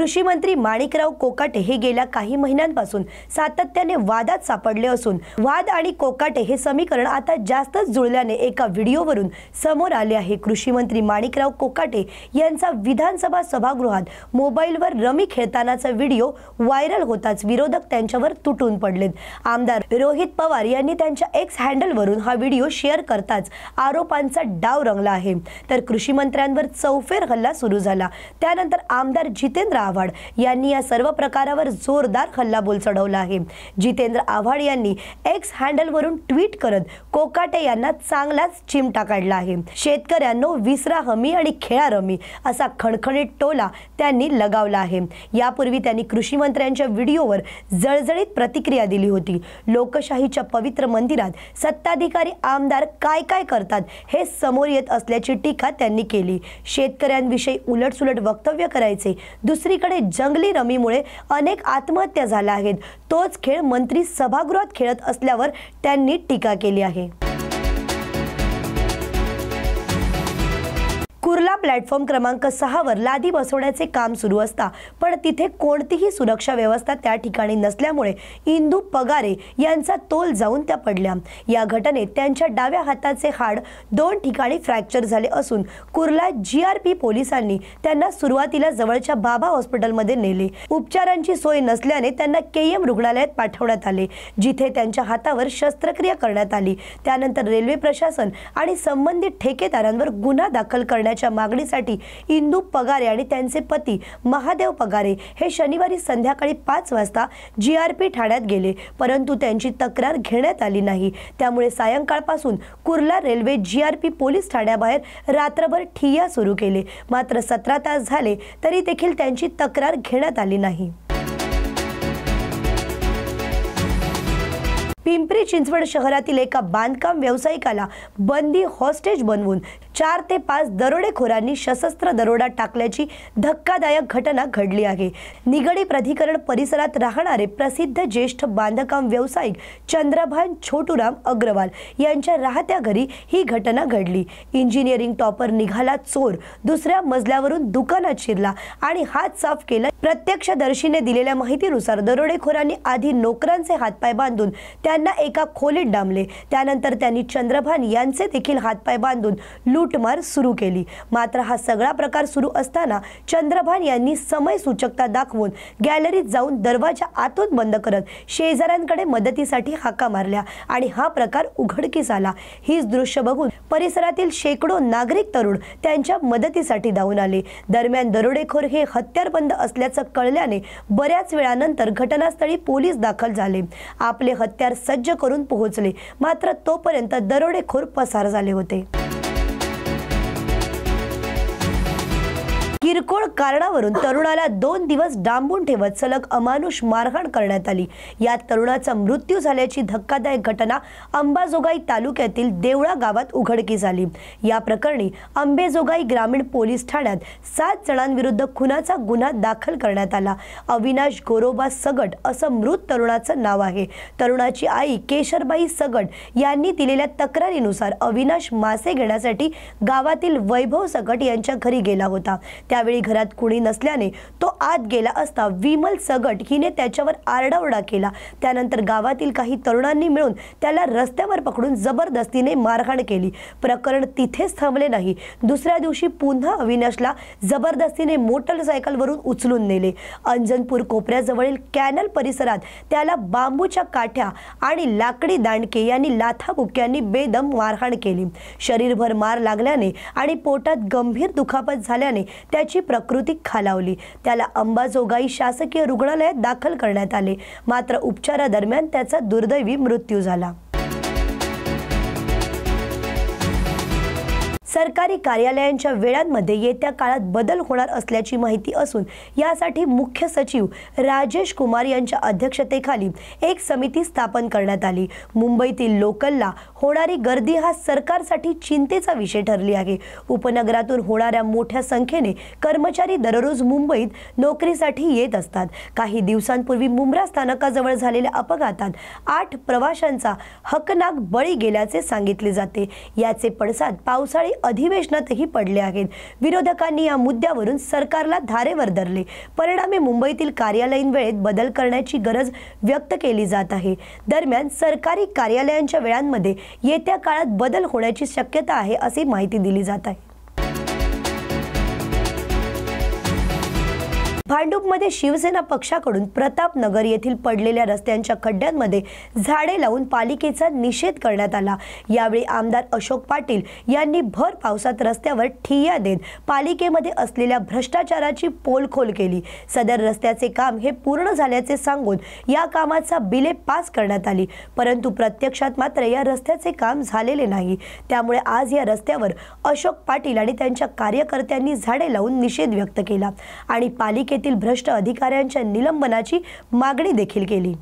कृषी मंत्री माणिकराव कोकाटे हे गेल्या काही महिन्यांपासून सातत्याने वादात सापडले असून वाद आणि कोकाटे हे समीकरण आता जास्तच जुळल्याने एका व्हिडिओवरून समोर आले आहे। कृषी मंत्री माणिकराव कोकाटे यांचा विधानसभा सभागृहात मोबाईलवर रमी खेळतानाचा व्हिडिओ व्हायरल होताच विरोधक त्यांच्यावर तुटून पडलेत। आमदार रोहित पवार यांनी त्यांच्या एक्स हँडलवरून हा व्हिडिओ शेअर करताच आरोपांचा डाव रंगला आहे। तर कृषी मंत्र्यांवर चौफेर हल्ला सुरू झाला। त्यानंतर आमदार जितेंद्र आव्हाड यांनी या सर्व प्रकारावर जोरदार हल्लाबोल चढवला आहे। जितेंद्र आव्हाड यांनी एक्स हँडलवरून ट्विट करत कोकाटे यांना चांगलाच चिमटा काढला आहे। शेतकऱ्यांनो विसरा हमी आणि खेळा रमी असा खणखणीत टोला त्यांनी लगावला आहे। यापूर्वी त्यांनी कृषी मंत्र्यांच्या व्हिडिओवर जळजळीत प्रतिक्रिया दिली होती। लोकशाहीच्या पवित्र मंदिरात सत्ताधिकारी आमदार काय काय करतात हे समोर येत असल्याची टीका त्यांनी केली। शेतकऱ्यांविषयी उलटसुलट वक्तव्य करायचे, दुसरीकडे जंगली रमीमुळे अनेक आत्महत्या झाल्या आहेत, तोच खेळ मंत्री सभागृहात खेळत असल्यावर त्यांनी टीका केली आहे। कुर्ला प्लॅटफॉर्म क्रमांक 6 वर लादी बसवण्याचे काम सुरू असता पण तिथे कोणतीही सुरक्षा व्यवस्था त्या ठिकाणी नसल्यामुळे इंदू पगारे यांचा तोल जाऊन त्या पडल्या। या घटनेत त्यांच्या डाव्या हाताचे हाड 2 ठिकाणी फ्रॅक्चर झाले असून कुर्ला GRP पोलिसांनी त्यांना सुरुवातीला जवळच्या बाबा हॉस्पिटलमध्ये नेले। उपचारांची सोय नसल्याने त्यांना KM रुग्णालयात पाठवण्यात आले, जिथे त्यांच्या हातावर शस्त्रक्रिया करण्यात आली। त्यानंतर रेल्वे प्रशासन आणि संबंधित ठेकेदारांवर गुन्हा दाखल करण्याच्या मागणीसाठी इंदू पगारे आणि त्यांचे पती महादेव पगारे हे शनिवारी संध्याकाळी 5 वाजता GRP ठाण्यात गेले, परंतु त्यांची तक्रार घेण्यात आली नाही। त्यामुळे सायंकाळपासून कुर्ला रेल्वे GRP पोलीस ठाण्याबाहेर रात्रभर ठिय्या सुरू केले। मात्र 17 तास झाले तरी देखील त्यांची तक्रार घेण्यात आली नाही। पिंपरी चिंचवड शहरातील एका बांधकाम व्यावसायिकाला बंदी हॉस्टेज बनवून 4 ते 5 दरोडेखोरांनी सशस्त्र दरोडा टाकल्याची धक्कादायक घटना घडली आहे। निगडी प्राधिकरण परिसरात राहणारे प्रसिद्ध ज्येष्ठ बांधकाम व्यावसायिक चंद्रभान छोटूराम अग्रवाल यांच्या राहत्या घरी ही घटना घडली। इंजिनिअरिंग टॉपर निघाला चोर, दुसऱ्या मजल्यावरून दुकानात शिरला आणि हात साफ केला। प्रत्यक्षदर्शीने दिलेल्या माहितीनुसार दरोडेखोरांनी आधी नोकरांचे हातपाय बांधून त्यांना एका खोलीत डांबले, त्यानंतर त्यांनी चंद्रभान यांचे देखील हातपाय बांधून लूटमार सुरू केली। मात्र हा सगळा प्रकार सुरू असताना चंद्रभान यांनी समय सूचकता दाखवून गॅलरीत जाऊन दरवाजा आतून बंद करत शेजाऱ्यांकडे मदतीसाठी हाका मारल्या आणि हा प्रकार उघडकीस आला। हीच दृश्य बघून परिसरातील शेकडो नागरिक तरुण त्यांच्या मदतीसाठी धावून आले। दरम्यान दरोडेखोर हे हत्यारबंद असल्याचं कळल्याने बऱ्याच वेळानंतर घटनास्थळी पोलीस दाखल झाले, आपले हत्यार सज्ज करून पोहोचले। मात्र तोपर्यंत दरोडेखोर पसार झाले होते। किरकोळ कारणावरून तरुणाला 2 दिवस डांबून ठेवत सलग अमानुष मारहाण करण्यात आली। यात तरुणाचा मृत्यू झाल्याची धक्कादायक घटना अंबाजोगाई तालुक्यातील देवळा गावात उघडकीस आली। या प्रकरणी अंबेजोगाई ग्रामीण पोलीस ठाण्यात 7 जणांविरुद्ध खुनाचा गुन्हा दाखल करण्यात आला। अविनाश गोरोबा सगट असं मृत तरुणाचं नाव आहे। तरुणाची आई केशरबाई सगट यांनी दिलेल्या तक्रारीनुसार अविनाश मासे घेण्यासाठी गावातील वैभव सगट यांच्या घरी गेला होता। त्यावेळी घरात कुणी नसल्याने तो आत गेला असता विमल सगट हिने त्याच्यावर आरडाओरडा केला। त्यानंतर गावातील काही तरुणांनी मिळून त्याला रस्त्यावर पकडून जबरदस्तीने मारहाण केली। प्रकरण तिथेच थांबले नाही, दुसऱ्या दिवशी पुन्हा अविनाशला जबरदस्तीने मोटरसायकलवरून उचलून नेले। अंजनपूर कोपऱ्याजवळील कॅनल परिसरात त्याला बांबूच्या काठ्या आणि लाकडी दांडके यांनी लाथाबुक्क्यांनी बेदम मारहाण केली। शरीरभर मार लागल्याने आणि पोटात गंभीर दुखापत झाल्याने त्याची प्रकृती खालावली। त्याला अंबाजोगाई शासकीय रुग्णालयात दाखल करण्यात आले, मात्र उपचारादरम्यान त्याचा दुर्दैवी मृत्यू झाला। सरकारी कार्यालयांच्या वेळांमध्ये येत्या काळात बदल होणार असल्याची माहिती असून यासाठी मुख्य सचिव राजेश कुमार यांच्या अध्यक्षतेखाली एक समिती स्थापन करण्यात आली। मुंबईतील लोकलला होणारी गर्दी हा सरकारसाठी चिंतेचा विषय ठरली आहे। उपनगरातून होणाऱ्या मोठ्या संख्येने कर्मचारी दररोज मुंबईत नोकरीसाठी येत असतात। काही दिवसांपूर्वी मुंब्रा स्थानकाजवळ झालेल्या अपघातात 8 प्रवाशांचा हकनाक बळी गेल्याचे सांगितले जाते। याचे पडसाद पावसाळी अधिवेशनातही पडले आहेत। विरोधकांनी या मुद्द्यावरून सरकारला धारेवर धरले। परिणामी मुंबईतील कार्यालयीन वेळेत बदल करण्याची गरज व्यक्त केली जात आहे। दरम्यान सरकारी कार्यालयांच्या वेळांमध्ये येत्या काळात बदल होण्याची शक्यता आहे अशी माहिती दिली जात आहे। भांडूपमध्ये शिवसेना पक्षाकडून प्रतापनगर येथील पडलेल्या रस्त्यांच्या खड्ड्यांमध्ये झाडे लावून पालिकेचा निषेध करण्यात आला। यावेळी आमदार अशोक पाटील यांनी भर पावसात रस्त्यावर ठिय्या देत पालिकेमध्ये असलेल्या भ्रष्टाचाराची पोलखोल केली। सदर रस्त्याचे काम हे पूर्ण झाल्याचे सांगून या कामाचा बिले पास करण्यात आली, परंतु प्रत्यक्षात मात्र या रस्त्याचे काम झालेले नाही। त्यामुळे आज या रस्त्यावर अशोक पाटील आणि त्यांच्या कार्यकर्त्यांनी झाडे लावून निषेध व्यक्त केला आणि पालिकेतील भ्रष्ट अधिकाऱ्यांच्या निलंबनाची मागणी देखील केली।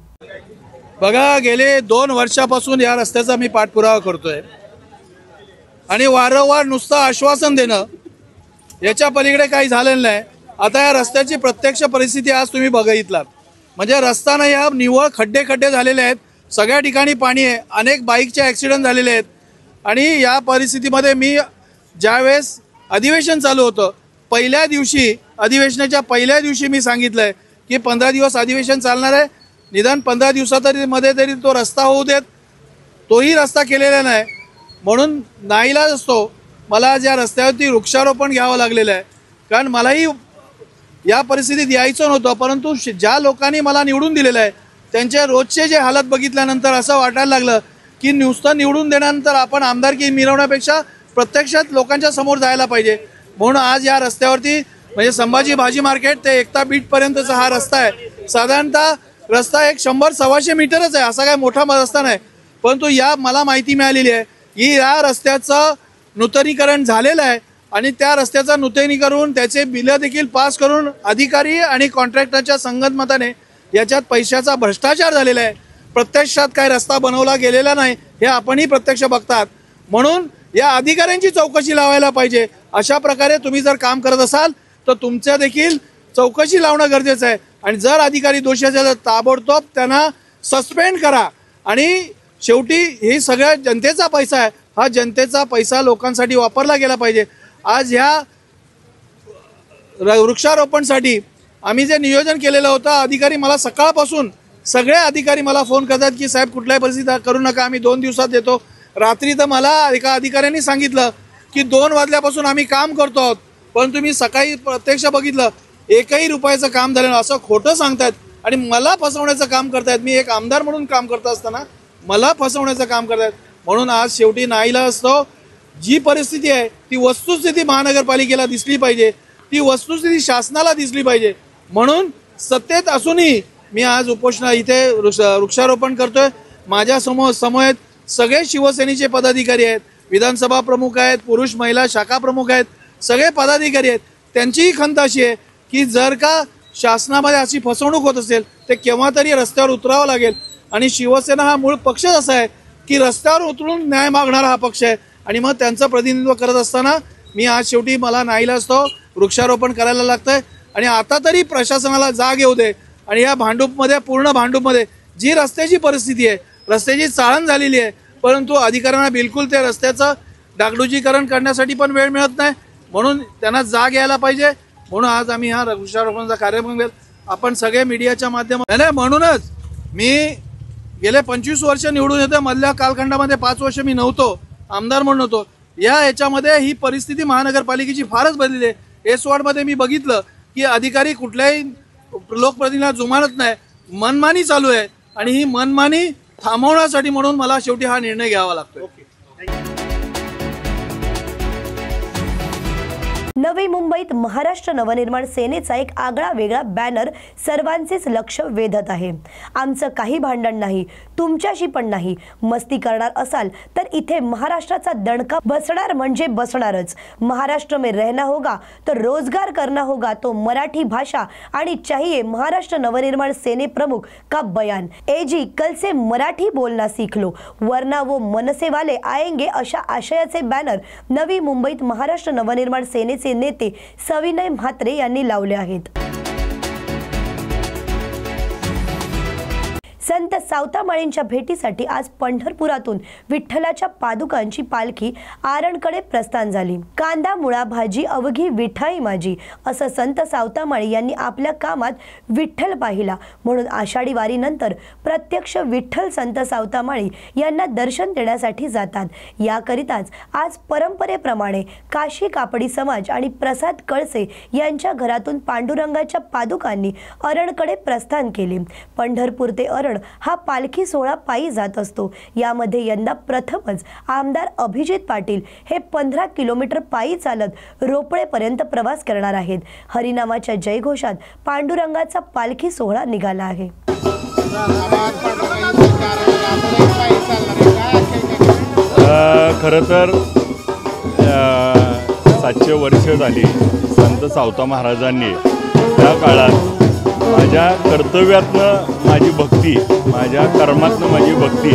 बघा, गेले 2 वर्षापासून या रस्त्याचा मी पाठपुरावा करतोय आणि वारंवार नुसतं आश्वासन देणं याच्या पलीकडे काही झालेलं नाही। आता या रस्त्याची प्रत्यक्ष परिस्थिती आज तुम्ही बघितलात, म्हणजे रस्ता नाही, हा निव्वळ खड्डे झालेले आहेत। सगळ्या ठिकाणी पाणी आहे, अनेक बाईकचे ॲक्सिडेंट झालेले आहेत आणि या परिस्थितीमध्ये मी ज्यावेळेस अधिवेशन चालू होतं पहिल्या दिवशी, अधिवेशनाच्या पहिल्या दिवशी मी सांगितलंय की 15 दिवस अधिवेशन चालणार आहे, निदान 15 दिवसामध्ये तरी तो रस्ता होऊ देत। तोही रस्ता केलेला नाही, म्हणून नाईलाज असतो मला आज या रस्त्यावरती वृक्षारोपण घ्यावं लागलेलं आहे, कारण मलाही या परिस्थितीत यायचं नव्हतं। परंतु ज्या लोकांनी मला निवडून दिलेलं आहे त्यांचे रोजचे जे हालत बघितल्यानंतर असं वाटायला लागलं की नुसतं निवडून देण्यानंतर आपण आमदारकी मिरवण्यापेक्षा प्रत्यक्षात लोकांच्या समोर जायला पाहिजे। म्हणून आज या रस्त्यावरती म्हणजे संभाजी भाजी मार्केट ते एकता बीट पर्यंतचा हा रस्ता आहे। साधारणतः रस्ता एक 100-125 मीटरच आहे, असा काय मोठा रस्ता नाही, परंतु या मला माहिती मिळालेली आहे की या रस्त्याचं नूतनीकरण झालेलं आहे आणि त्या रस्त्याचं नूतनीकरण त्याचे बिलं देखील पास करून अधिकारी आणि कॉन्ट्रॅक्टरच्या संगनमताने याच्यात पैशाचा भ्रष्टाचार झालेला आहे। प्रत्यक्षात काय रस्ता बनवला गेलेला नाही हे आपणही प्रत्यक्ष बघतात, म्हणून या अधिकाऱ्यांची चौकशी लावायला पाहिजे। अशा प्रकारे तुम्ही जर काम करत असाल तर तुमच्या देखील चौकशी लावणं गरजेचं आहे आणि जर अधिकारी दोषी असेल तर ताबडतोब त्यांना सस्पेंड करा। आणि शेवटी हे सगळ्या जनतेचा पैसा आहे, हा जनतेचा पैसा लोकांसाठी वापरला गेला पाहिजे। आज ह्या वृक्षारोपणासाठी आम्ही जे नियोजन केलेलं होतं, अधिकारी मला सकाळपासून सगळे अधिकारी मला फोन करतात की साहेब कुठल्याही परिस्थितीत करू नका, आम्ही 2 दिवसात देतो। रात्री तर मला एका अधिकाऱ्यांनी सांगितलं की 2 वाजल्यापासून आम्ही काम करतो आहोत, परंतु मी सकाळी प्रत्यक्ष बघितलं 1ही रुपयाचं काम झालं असं खोटं सांगतात आणि मला फसवण्याचं काम करतायत। मी एक आमदार म्हणून काम करत असताना मला फसवण्याचं काम करतायत, म्हणून आज शेवटी नाईलाज असतो। जी परिस्थिती आहे ती वस्तुस्थिती महानगरपालिकेला दिसली पाहिजे, ती वस्तुस्थिती शासनाला दिसली पाहिजे, म्हणून सत्तेत असूनही मी आज उपोषणा इथे वृक्षारोपण करतोय। माझ्या समोर सगळे शिवसेनेचे पदाधिकारी आहेत, विधानसभा प्रमुख आहेत, पुरुष महिला शाखा प्रमुख आहेत, सगळे पदाधिकारी आहेत। त्यांचीही खंत अशी आहे की जर का शासनामध्ये अशी फसवणूक होत असेल ते केव्हा तरी रस्त्यावर उतरावं लागेल आणि शिवसेना हा मूळ पक्षच असा आहे की रस्त्यावर उतरून न्याय मागणारा हा पक्ष आहे आणि मग त्यांचं प्रतिनिधित्व करत असताना मी आज शेवटी मला नाईलाज असतो वृक्षारोपण करायला लागतंय आणि आता तरी प्रशासनाला जाग येऊ दे आणि या भांडूपमध्ये पूर्ण भांडूपमध्ये जी रस्त्याची परिस्थिती आहे, रस्त्याची चाळण झालेली आहे, परंतु अधिकाऱ्यांना बिलकुल त्या रस्त्याचं डागडुजीकरण करण्यासाठी पण वेळ मिळत नाही, म्हणून त्यांना जाग यायला पाहिजे। म्हणून आज आम्ही हा वृक्षारोपणाचा कार्यक्रम घेत आपण सगळे मीडियाच्या माध्यमातून, म्हणूनच मी गेले 25 वर्ष निवडून येतो, मधल्या कालखंडामध्ये 5 वर्ष मी नव्हतो, आमदार म्हणून होतो। याच्यामध्ये ही परिस्थिती महानगरपालिकेची फारच बदलली आहे। एस वॉर्डमध्ये मी बघितलं की अधिकारी कुठल्याही लोकप्रतिनिधीला जुमानत नाही, मनमानी चालू आहे आणि ही मनमानी थांबवण्यासाठी म्हणून मला शेवटी हा निर्णय घ्यावा लागतोय। नवी मुंबईत महाराष्ट्र नवनिर्माण सेनेचा एक आगळा वेगळा बॅनर सर्वांचेच लक्ष वेधत आहे। आमचं काही भांडण नाही, तुमच्याशी पण नाही, मस्ती करणार असाल तर इथे महाराष्ट्राचा दणका बसणार म्हणजे बसणारच। महाराष्ट्र में रहना होगा तो रोजगार करना होगा, तो मराठी भाषा आणि चाहिए महाराष्ट्र नवनिर्माण सेने प्रमुख का बयान। एजी कल से मराठी बोलना सीख लो वरना वो मनसे वाले आएंगे, अशा आशयाचे बॅनर नवी मुंबईत महाराष्ट्र नवनिर्माण सेनेचे नेते सविनय म्हात्रे यांनी लावले आहेत। संत सावतामाळींच्या भेटीसाठी आज पंढरपुरातून विठ्ठलाच्या पादुकांची पालखी आरणकडे प्रस्थान झाली। कांदा मुळा भाजी अवघी विठाई माझी असं संत सावतामाळी यांनी आपल्या कामात विठ्ठल पाहिला, म्हणून आषाढी वारीनंतर प्रत्यक्ष विठ्ठल संत सावतामाळी यांना दर्शन देण्यासाठी जातात। याकरिताच आज परंपरेप्रमाणे काशी कापडी समाज आणि प्रसाद कळसे यांच्या घरातून पांडुरंगाच्या पादुकांनी अरणकडे प्रस्थान केले। पंढरपूर ते अरण हा पालखी सोहळा पायी जात असतो। यामध्ये यंदा प्रथमच आमदार अभिजित पाटील हे 15 किलोमीटर पायी चालत रोपळेपर्यंत प्रवास करणार आहेत। हरिनामाच्या जयघोषात पांडुरंगाचा पालखी सोहळा निघाला आहे। खरं तर 700 वर्ष झाली संत सावता महाराजांनी त्या काळात माझ्या कर्तव्यातनं माझी भक्ती, माझ्या कर्मातनं माझी भक्ती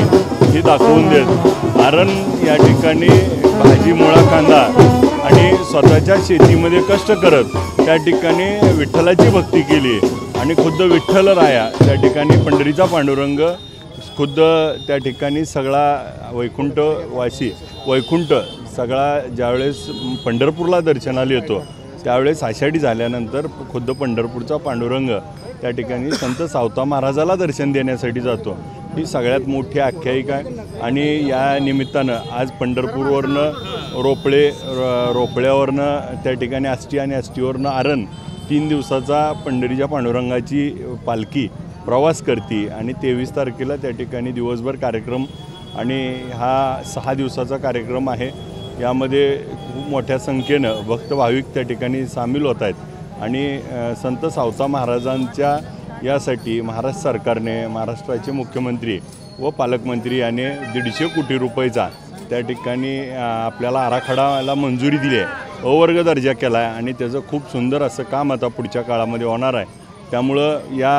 ही दाखवून देत कारण या ठिकाणी भाजी मुळा कांदा आणि स्वतःच्या शेतीमध्ये कष्ट करत त्या ठिकाणी विठ्ठलाची भक्ती केली आणि खुद्द विठ्ठल राया त्या ठिकाणी पंढरीचा पांडुरंग खुद्द त्या ठिकाणी सगळा वैकुंठ सगळा ज्यावेळेस पंढरपूरला दर्शनाला येतो त्यावेळेस आषाढी झाल्यानंतर खुद्द पंढरपूरचा पांडुरंग त्या ठिकाणी संत सावता महाराजाला दर्शन देण्यासाठी जातो। ही सगळ्यात मोठी आख्यायिका आहे आणि या निमित्तानं आज पंढरपूरवरनं रोपळ्यावरनं त्या ठिकाणी आष्टी आणि आष्टीवरनं आरण 3 दिवसाचा पंढरीच्या पांडुरंगाची पालखी प्रवास करते आणि 23 तारखेला त्या ठिकाणी दिवसभर कार्यक्रम आणि हा 6 दिवसाचा कार्यक्रम आहे। यामध्ये खूप मोठ्या संख्येनं भक्त भाविक त्या ठिकाणी सामील होत आहेत आणि संत सावता महाराजांच्या यासाठी महाराष्ट्र सरकारने महाराष्ट्राचे मुख्यमंत्री व पालकमंत्री याने 150 कोटी रुपयाचा त्या ठिकाणी आपल्याला आराखडाला मंजुरी दिली आहे, अवर्ग दर्जा केला आहे आणि त्याचं खूप सुंदर असं काम आता पुढच्या काळामध्ये होणार आहे। त्यामुळं या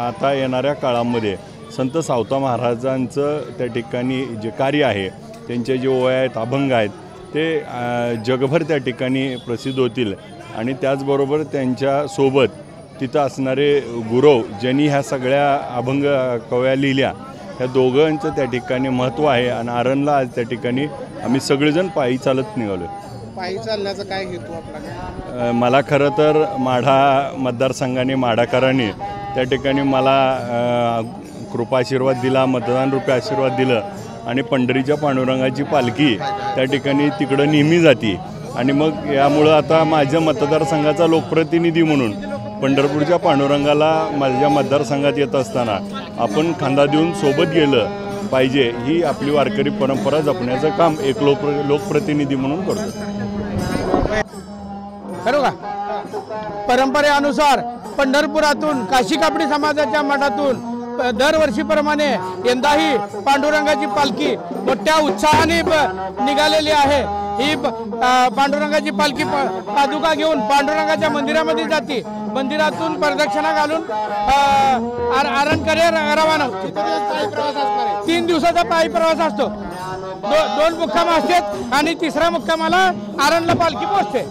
आता येणाऱ्या काळामध्ये संत सावता महाराजांचं त्या ठिकाणी जे कार्य आहे, त्यांचे जे ओव्या आहेत, अभंग आहेत ते जगभर त्या ठिकाणी प्रसिद्ध होतील आणि त्याचबरोबर त्यांच्यासोबत तिथं असणारे गुरव ज्यांनी ह्या सगळ्या अभंग कव्या लिहिल्या ह्या दोघांचं त्या ठिकाणी महत्त्व आहे आणि आरणला आज त्या ठिकाणी आम्ही सगळेजण पायी चालत निघालो। पायी चालण्याचा काय हेतू आपला? मला खरं तर माढा मतदारसंघाने माढाकरांनी त्या ठिकाणी मला कृपा आशीर्वाद दिला, मतदान रूपी आशीर्वाद दिलं आणि पंढरीच्या पांडुरंगाची पालखी त्या ठिकाणी तिकडं नेहमी जाते आणि मग यामुळं आता माझ्या मतदारसंघाचा लोकप्रतिनिधी म्हणून पंढरपूरच्या पांडुरंगाला माझ्या मतदारसंघात येत असताना आपण खांदा देऊन सोबत गेलं पाहिजे ही आपली वारकरी परंपरा जपण्याचं काम एक लोकप्रतिनिधी म्हणून करतो। खरं का? परंपरेनुसार पंढरपुरातून काशी कापडी समाजाच्या मठातून दरवर्षीप्रमाणे यंदाही पांडुरंगाची पालखी मोठ्या उत्साहाने निघालेली आहे। ही पांडुरंगाची पालखी पादुका घेऊन पांडुरंगाच्या मंदिरामध्ये जाते, मंदिरातून प्रदक्षिणा घालून आरणकडे रवाना होते। 3 दिवसाचा पायी प्रवास असतो, 2 मुक्काम असतात आणि 3रा मुक्कामाला आरणला पालखी पोहोचते।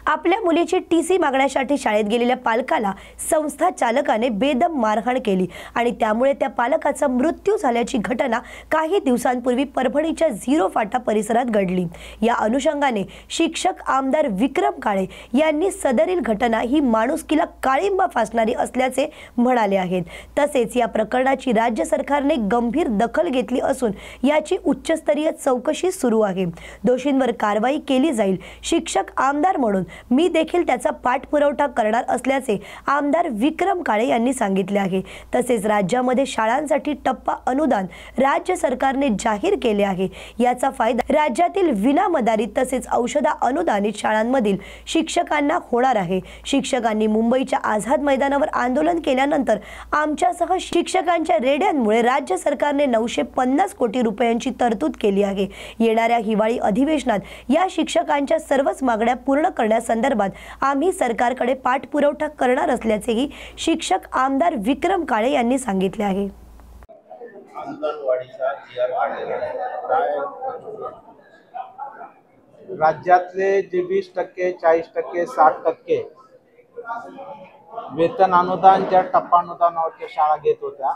आपल्या मुलीची टीसी मागण्यासाठी शाळेत गेलेल्या पालकाला संस्था चालकाने बेदम मारहाण केली आणि त्यामुळे त्या पालकाचा मृत्यू झाल्याची घटना काही दिवसांपूर्वी परभणीच्या 0 फाटा परिसरात घडली। या अनुषंगाने शिक्षक आमदार विक्रम काळे यांनी सदरील घटना ही माणुसकीला काळिंबा फासणारी असल्याचे म्हणाले आहेत। तसेच या प्रकरणाची राज्य सरकारने गंभीर दखल घेतली असून याची उच्चस्तरीय चौकशी सुरू आहे। दोषींवर कारवाई केली जाईल। शिक्षक आमदार म्हणून मी देखील त्याचा पाठपुरावा करणार असल्याचे आमदार विक्रम काळे यांनी सांगितले आहे। तसेच राज्यामध्ये शाळांसाठी टप्पा अनुदान राज्य सरकारने जाहीर केले आहे। याचा फायदा राज्यातील विनामदारी तसेच औषधा अनुदानित शाळांमधील शिक्षकांना होणार आहे। शिक्षकांनी मुंबईच्या आझाद मैदानावर आंदोलन केल्यानंतर आमच्यासह शिक्षकांच्या रेड्यांमुळे राज्य सरकारने 950 कोटी रुपयांची तरतूद केली आहे। येणाऱ्या हिवाळी अधिवेशनात या शिक्षकांच्या सर्वच मागण्या पूर्ण करण्यासंदर्भात आम्ही सरकारकडे पाठपुरावा करणार असल्याचेही शिक्षक आमदार विक्रम काळे यांनी सांगितले आहे। राज्यातले जे 20%, 40%, 60% वेतन अनुदान ज्या टप्पा अनुदानावरच्या शाळा घेत होत्या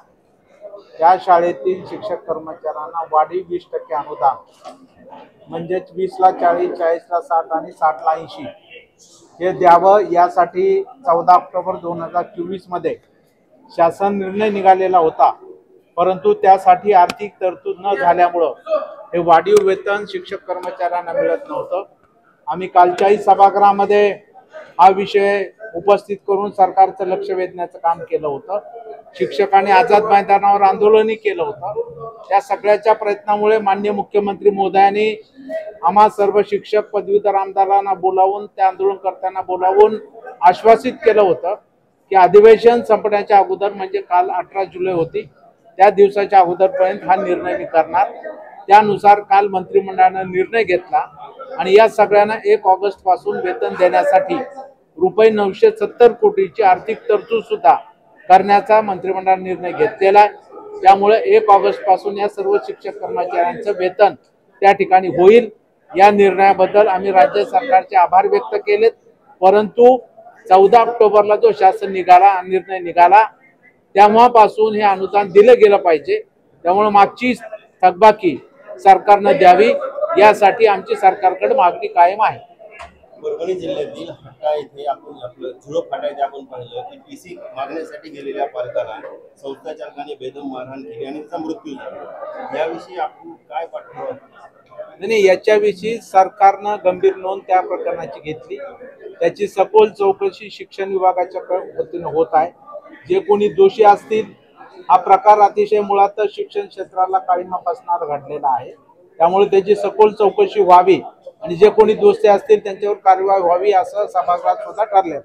त्या शाळेतील शिक्षक कर्मचाऱ्यांना वाढीव 20% अनुदान म्हणजेच 20ला 40, 40ला 60 आणि 60ला 80 हे द्यावं यासाठी 14 ऑक्टोबर 2024 मध्ये शासन निर्णय निघालेला होता. परंतु त्यासाठी आर्थिक तरतूद न झाल्यामुळं हे वाढीव वेतन शिक्षक कर्मचाऱ्यांना मिळत नव्हतं. आम्ही कालच्याही सभागृहामध्ये हा विषय उपस्थित करून सरकारचं लक्ष वेधण्याचं काम केलं होतं. शिक्षकांनी आझाद मैदानावर आंदोलनही केलं होतं. त्या सगळ्याच्या प्रयत्नामुळे माननीय मुख्यमंत्री महोदयांनी आम्हा सर्व शिक्षक पदवीधर आमदारांना बोलावून त्या आंदोलनकर्त्यांना बोलावून आश्वासित केलं होतं की अधिवेशन संपण्याच्या अगोदर म्हणजे काल 18 जुलै होती त्या दिवसाच्या अगोदरपर्यंत हा निर्णय मी करणार. त्यानुसार काल मंत्रिमंडळानं निर्णय घेतला आणि या सगळ्यांना 1 ऑगस्ट पासून वेतन देण्यासाठी रुपये 970 कोटीची आर्थिक तरतूद सुद्धा करण्याचा मंत्रिमंडळाने निर्णय घेतलेला आहे. त्यामुळे 1 ऑगस्ट पासून या सर्व शिक्षक कर्मचाऱ्यांचं वेतन त्या ठिकाणी होईल. या निर्णयाबद्दल आम्ही राज्य सरकारचे आभार व्यक्त केलेत. परंतु 14 ऑक्टोबरला जो शासन निर्णय निघाला तेव्हापासून हे अनुदान दिलं गेलं पाहिजे. त्यामुळे मागची थकबाकी सरकारनं द्यावी यासाठी आमची सरकारकडे मागणी कायम आहे. परभणी जिल्ह्यातील हाटा येथे आपण आपलं झुळप फाटा येथे आपण पाहिलं की टीसी मागण्यासाठी गेलेल्या पालकाला संस्था चालकाने बेदम मारहाण केली आणि त्याचा मृत्यू झाला. याविषयी आपण काय पाठपुरावा? नाही, याच्याविषयी सरकारनं गंभीर नोंद त्या प्रकरणाची घेतली. त्याची सखोल चौकशी शिक्षण विभागाच्या वतीनं होत आहे. जे कोणी दोषी असतील, हा प्रकार अतिशय मुळातच शिक्षण क्षेत्राला काळीमा फासणारा घडलेला आहे. त्यामुळे त्याची सखोल चौकशी व्हावी आणि जे कोणी दोषी असतील त्यांच्यावर कारवाई व्हावी असं सभागृहात सुद्धा ठरले.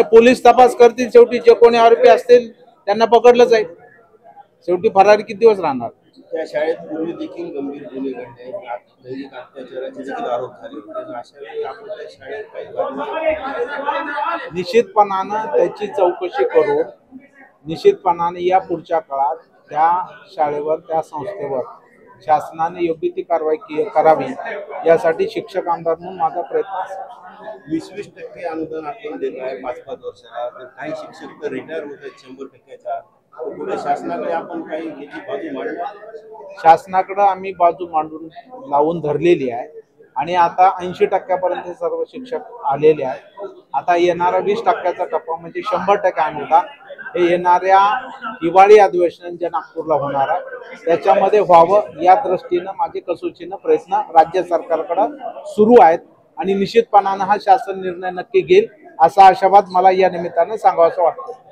पोलीस तपास करतील. शेवटी जे कोणी आरोपी असतील त्यांना पकडलं जाईल. शेवटी फरारी किती दिवस राहणार? त्या शाळेत पूर्वी देखील गंभीर गुन्हे घडले, लैंगिक अत्याचाराचे देखील आरोप झाले होते. अशा वेळी आपण त्या शाळेत काही निश्चितपणानं त्याची चौकशी करून निश्चितपणाने या पुढच्या काळात त्या शाळेवर त्या संस्थेवर शासनाने योग्य ती कारवाई करावी यासाठी शिक्षक आमदार म्हणून माझा प्रयत्न असेल. 20% अनुदान आपण देत आहे 5-5 वर्षाला. तर काही शिक्षक तर रिटायर होत आहेत 100%च्या. पुढे शासनाकडे आपण काही याची बाजू मांडणार? शासनाकडे आम्ही बाजू मांडून लावून धरलेली आहे आणि आता 80% सर्व शिक्षक आलेले आहेत. आता येणारा 20%चा टप्पा म्हणजे 100% अनुदान हे येणाऱ्या हिवाळी अधिवेशन जे नागपूरला होणार आहे त्याच्यामध्ये व्हावं या दृष्टीनं माझे कसोशीनं प्रयत्न राज्य सरकारकडे सुरू आहेत आणि निश्चितपणानं हा शासन निर्णय नक्की घेईल असा आशावाद मला या निमित्तानं सांगावासा वाटतो.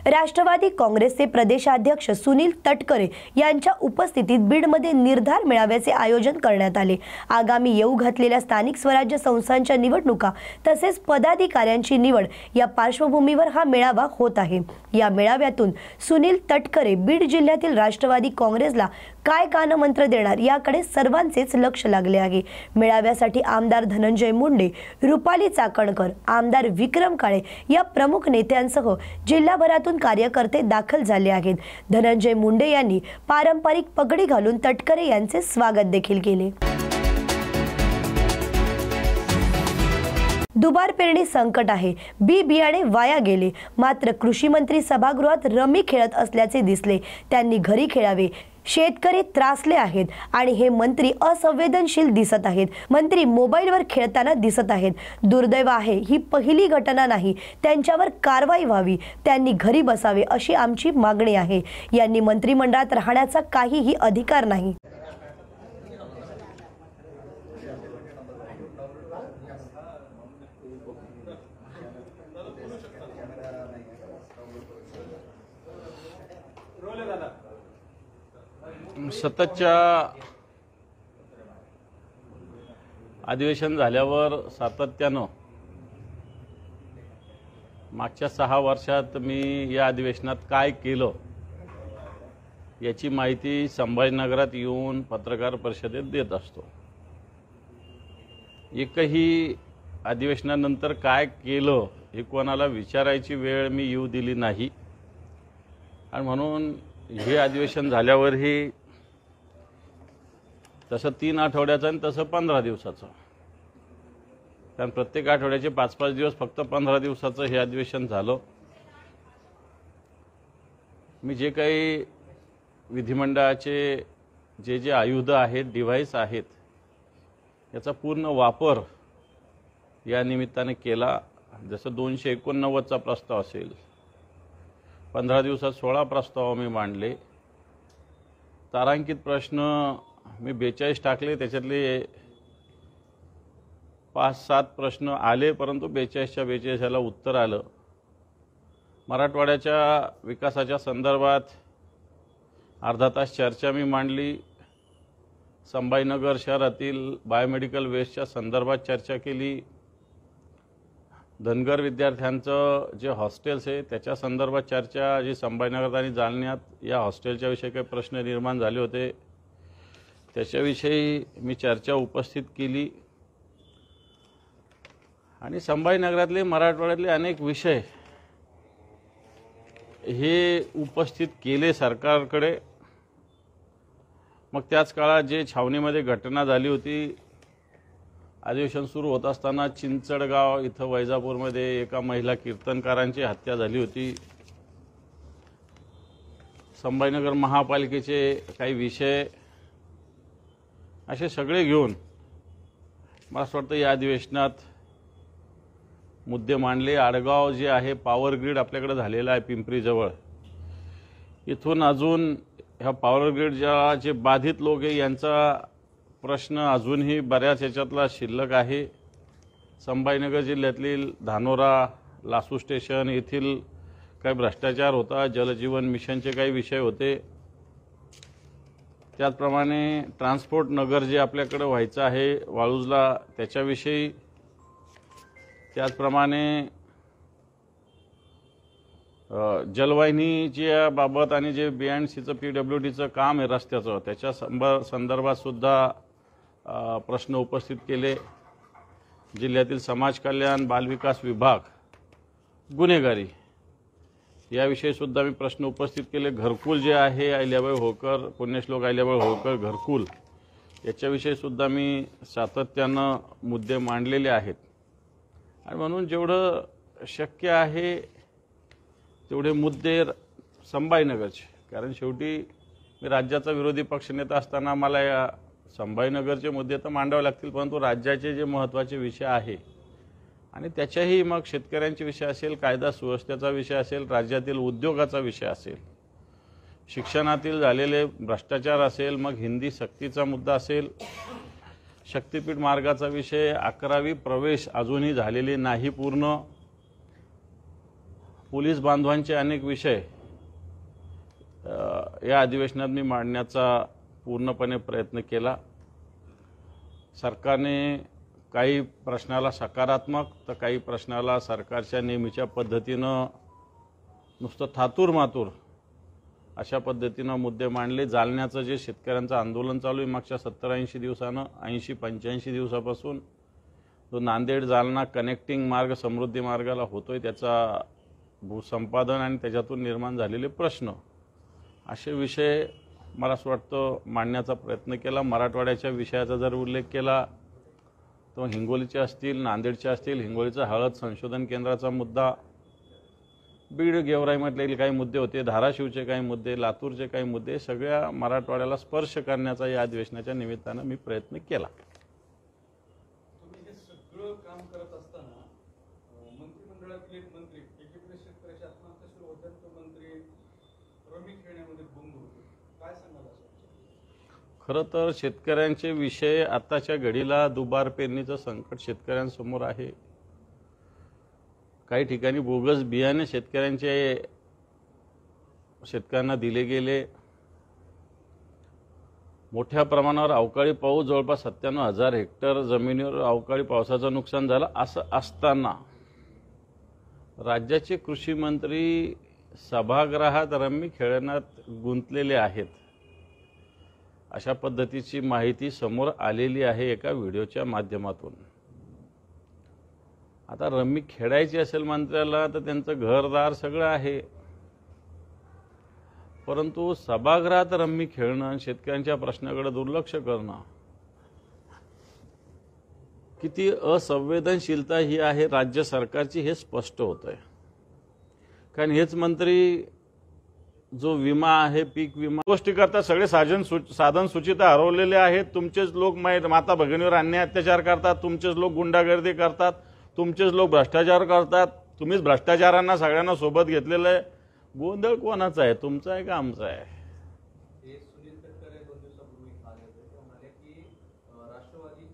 राष्ट्रवादी काँग्रेसचे प्रदेशाध्यक्ष सुनील तटकरे यांच्या उपस्थितीत बीडमध्ये निर्धार मेळाव्याचे आयोजन करण्यात आले. आगामी येऊ घातलेल्या स्थानिक स्वराज्य संस्थांच्या निवडणुका तसेच पदाधिकाऱ्यांची निवड या पार्श्वभूमीवर हा मेळावा होत आहे. या मेळाव्यातून सुनील तटकरे बीड जिल्ह्यातील राष्ट्रवादी काँग्रेसला काय कानमंत्र देणार याकडे सर्वांचेच लक्ष लागले आहे. मेळाव्यासाठी आमदार धनंजय मुंडे, रुपाली चाकणकर, आमदार विक्रम काळे या प्रमुख नेत्यांसह जिल्हाभरातून कार्यकर्ते दाखल झाले आहेत. धनंजय मुंडे यांनी पारंपरिक पगडी घालून तटकरे यांचे स्वागत देखील केले. दुबार पेरणी संकट आहे. बी बियाणे वाया गेले. मात्र कृषी मंत्री सभागृहात रमी खेळत असल्याचे दिसले. त्यांनी घरी खेळावे. शेतकरी त्रासले आहेत आणि हे मंत्री असंवेदनशील दिसत आहेत. मंत्री मोबाईलवर खेळताना दिसत आहेत. दुर्दैव आहे, ही पहिली घटना नाही. त्यांच्यावर कारवाई व्हावी. त्यांनी घरी बसावे अशी आमची मागणी आहे. यांनी मंत्रिमंडळात राहण्याचा काहीही अधिकार नाही. सततच्या अधिवेशन झाल्यावर सातत्यानं मागच्या 6 वर्षात मी या अधिवेशनात काय केलं याची माहिती संभाजीनगरात येऊन पत्रकार परिषदेत देत असतो. एकही अधिवेशनानंतर काय केलं हे कोणाला विचारायची वेळ मी येऊ दिली नाही आणि म्हणून हे अधिवेशन झाल्यावरही तसं 3 आठवड्याचं आणि तसं 15 दिवसाचं. कारण प्रत्येक आठवड्याचे 5-5 दिवस, फक्त 15 दिवसाचं हे अधिवेशन झालं. मी जे काही विधिमंडळाचे जे आयुध आहेत, डिव्हाइस आहेत, याचा पूर्ण वापर या निमित्ताने केला. जसं 289चा प्रस्ताव असेल, 15 दिवसात 16 प्रस्ताव मी मांडले. तारांकित प्रश्न मी 42 टाकले, त्याच्यातले 5-7 प्रश्न आले, परंतु 42च्या 42ला उत्तर आलं. मराठवाड्याच्या विकासाच्या संदर्भात अर्धा तास चर्चा मी मांडली. संभाजीनगर शहरातील बायोमेडिकल वेस्टच्या संदर्भात चर्चा केली. धनगर विद्यार्थ्यांचं जे हॉस्टेल्स आहे त्याच्या संदर्भात चर्चा, जी संभाजीनगरात आणि जालन्यात या हॉस्टेलच्या विषयी काही प्रश्न निर्माण झाले होते त्याच्याविषयी मी चर्चा उपस्थित केली. आणि संभाजीनगरातले, मराठवाड्यातले अनेक विषय हे उपस्थित केले सरकारकडे. मग त्याच काळात जे छावणीमध्ये घटना झाली होती, अधिवेशन सुरू होत असताना चिंचडगाव इथं वैजापूरमध्ये एका महिला कीर्तनकारांची हत्या झाली होती. संभाजीनगर महापालिकेचे काही विषय असे सगळे घेऊन मला असं वाटतं या अधिवेशनात मुद्दे मांडले. आडगाव जे आहे, पॉवर ग्रीड आपल्याकडे झालेला आहे पिंपरीजवळ, इथून अजून ह्या पॉवर ग्रीडच्या जे बाधित लोक आहे यांचा प्रश्न अजूनही बऱ्याच याच्यातला शिल्लक आहे. संभाजीनगर जिल्ह्यातील धानोरा, लासू स्टेशन येथील काही भ्रष्टाचार होता. जलजीवन मिशनचे काही विषय होते. त्याचप्रमाणे ट्रान्सपोर्ट नगर जे आपल्याकडे व्हायचं आहे वाळूजला, त्याच्याविषयी. त्याचप्रमाणे जलवाहिनीच्या बाबत आणि जे BNCचं PWDचं काम आहे रस्त्याचं, त्याच्या संदर्भात सुद्धा प्रश्न उपस्थित केले. जिल्ह्यातील समाज कल्याण, बालविकास विभाग, गुन्हेगारी याविषयी सुद्धा मी प्रश्न उपस्थित केले. घरकुल जे आहे, अहिल्याबाई होळकर, पुण्यश्लोक अहिल्याबाई होळकर घरकुल, याच्याविषयी सुद्धा मी सातत्यानं मुद्दे मांडलेले आहेत. आणि म्हणून जेवढं शक्य आहे तेवढे मुद्दे संभाजीनगरचे, कारण शेवटी मी राज्याचा विरोधी पक्षनेता असताना मला या संभाजीनगरचे मुद्दे तर मांडावे लागतील, परंतु राज्याचे जे महत्त्वाचे विषय आहे आणि त्याच्याही मग शेतकऱ्यांचे विषय असेल, कायदा सुव्यवस्थेचा विषय असेल, राज्यातील उद्योगाचा विषय असेल, शिक्षणातील झालेले भ्रष्टाचार असेल, मग हिंदी सक्तीचा मुद्दा असेल, शक्तीपीठ मार्गाचा विषय, 11वी प्रवेश अजूनही झालेले नाही पूर्ण, पोलीस बांधवांचे अनेक विषय या अधिवेशनात मी मांडण्याचा पूर्णपणे प्रयत्न केला. सरकारने काही प्रश्नाला सकारात्मक तर काही प्रश्नाला सरकारच्या नेहमीच्या पद्धतीनं नुसतं थातूर मातूर अशा पद्धतीनं मुद्दे मांडले. जालन्याचं जे शेतकऱ्यांचं आंदोलन चालू आहे मागच्या 70-80 दिवसानं, 80-85 दिवसापासून, जो नांदेड जालना कनेक्टिंग मार्ग समृद्धी मार्गाला होतोय, त्याचा भूसंपादन आणि त्याच्यातून निर्माण झालेले प्रश्न, असे विषय मला असं वाटतं मांडण्याचा प्रयत्न केला. मराठवाड्याच्या विषयाचा जर उल्लेख केला तर हिंगोलीचे असतील, नांदेडचे असतील, हिंगोलीचं हळद संशोधन केंद्राचा मुद्दा, बीड गेवराईमधले काही मुद्दे होते, धाराशिवचे काही मुद्दे, लातूरचे काही मुद्दे, सगळ्या मराठवाड्याला स्पर्श करण्याचा या अधिवेशनाच्या निमित्तानं मी प्रयत्न केला. तुम्ही हे सगळं काम करत असताना मंत्रिमंडळातील एक मंत्री एकीकडे शेतकऱ्याची आत्महत्या सुरू होत्या, तो मंत्री रमी खेळण्यामध्ये गुंग होतो, काय सांगाल असं? खरं तर शेतकऱ्यांचे विषय आताच्या घडीला दुबार पेरणीचं संकट शेतकऱ्यांसमोर आहे. काही ठिकाणी बोगस बियाणे शेतकऱ्यांना दिले गेले. मोठ्या प्रमाणावर अवकाळी पाऊस, जवळपास 97,000 हेक्टर जमिनीवर अवकाळी पावसाचं नुकसान झालं. असं असताना राज्याचे कृषी मंत्री सभागृहात रम्मी खेळण्यात गुंतलेले आहेत, अशा पद्धतीची माहिती समोर आलेली आहे एका व्हिडिओच्या माध्यमातून. आता रम्मी खेळायची असेल मंत्र्याला तर त्यांचं घरदार सगळं आहे, परंतु सभागृहात रम्मी खेळणं, शेतकऱ्यांच्या प्रश्नाकडे दुर्लक्ष करणं किती असंवेदनशीलता ही आहे राज्य सरकारची हे स्पष्ट होत आहे. कारण हेच मंत्री जो विमा आहे पीक विमा गोष्टी करतात, सगळे साधन सुचिता हरवलेले आहेत. तुमचेच लोक माता भगिनीवर अन्याय अत्याचार करतात, तुमचेच लोक गुंडागर्दी करतात, तुमचेच लोक भ्रष्टाचार करतात, तुम्हीच भ्रष्टाचारांना सगळ्यांना सोबत घेतलेलं आहे. गोंधळ कोणाचा आहे, तुमचा आहे का आमचा आहे? सुनील तटकरे 2 दिवसापूर्वी आले होते, ते म्हणाले की राष्ट्रवादी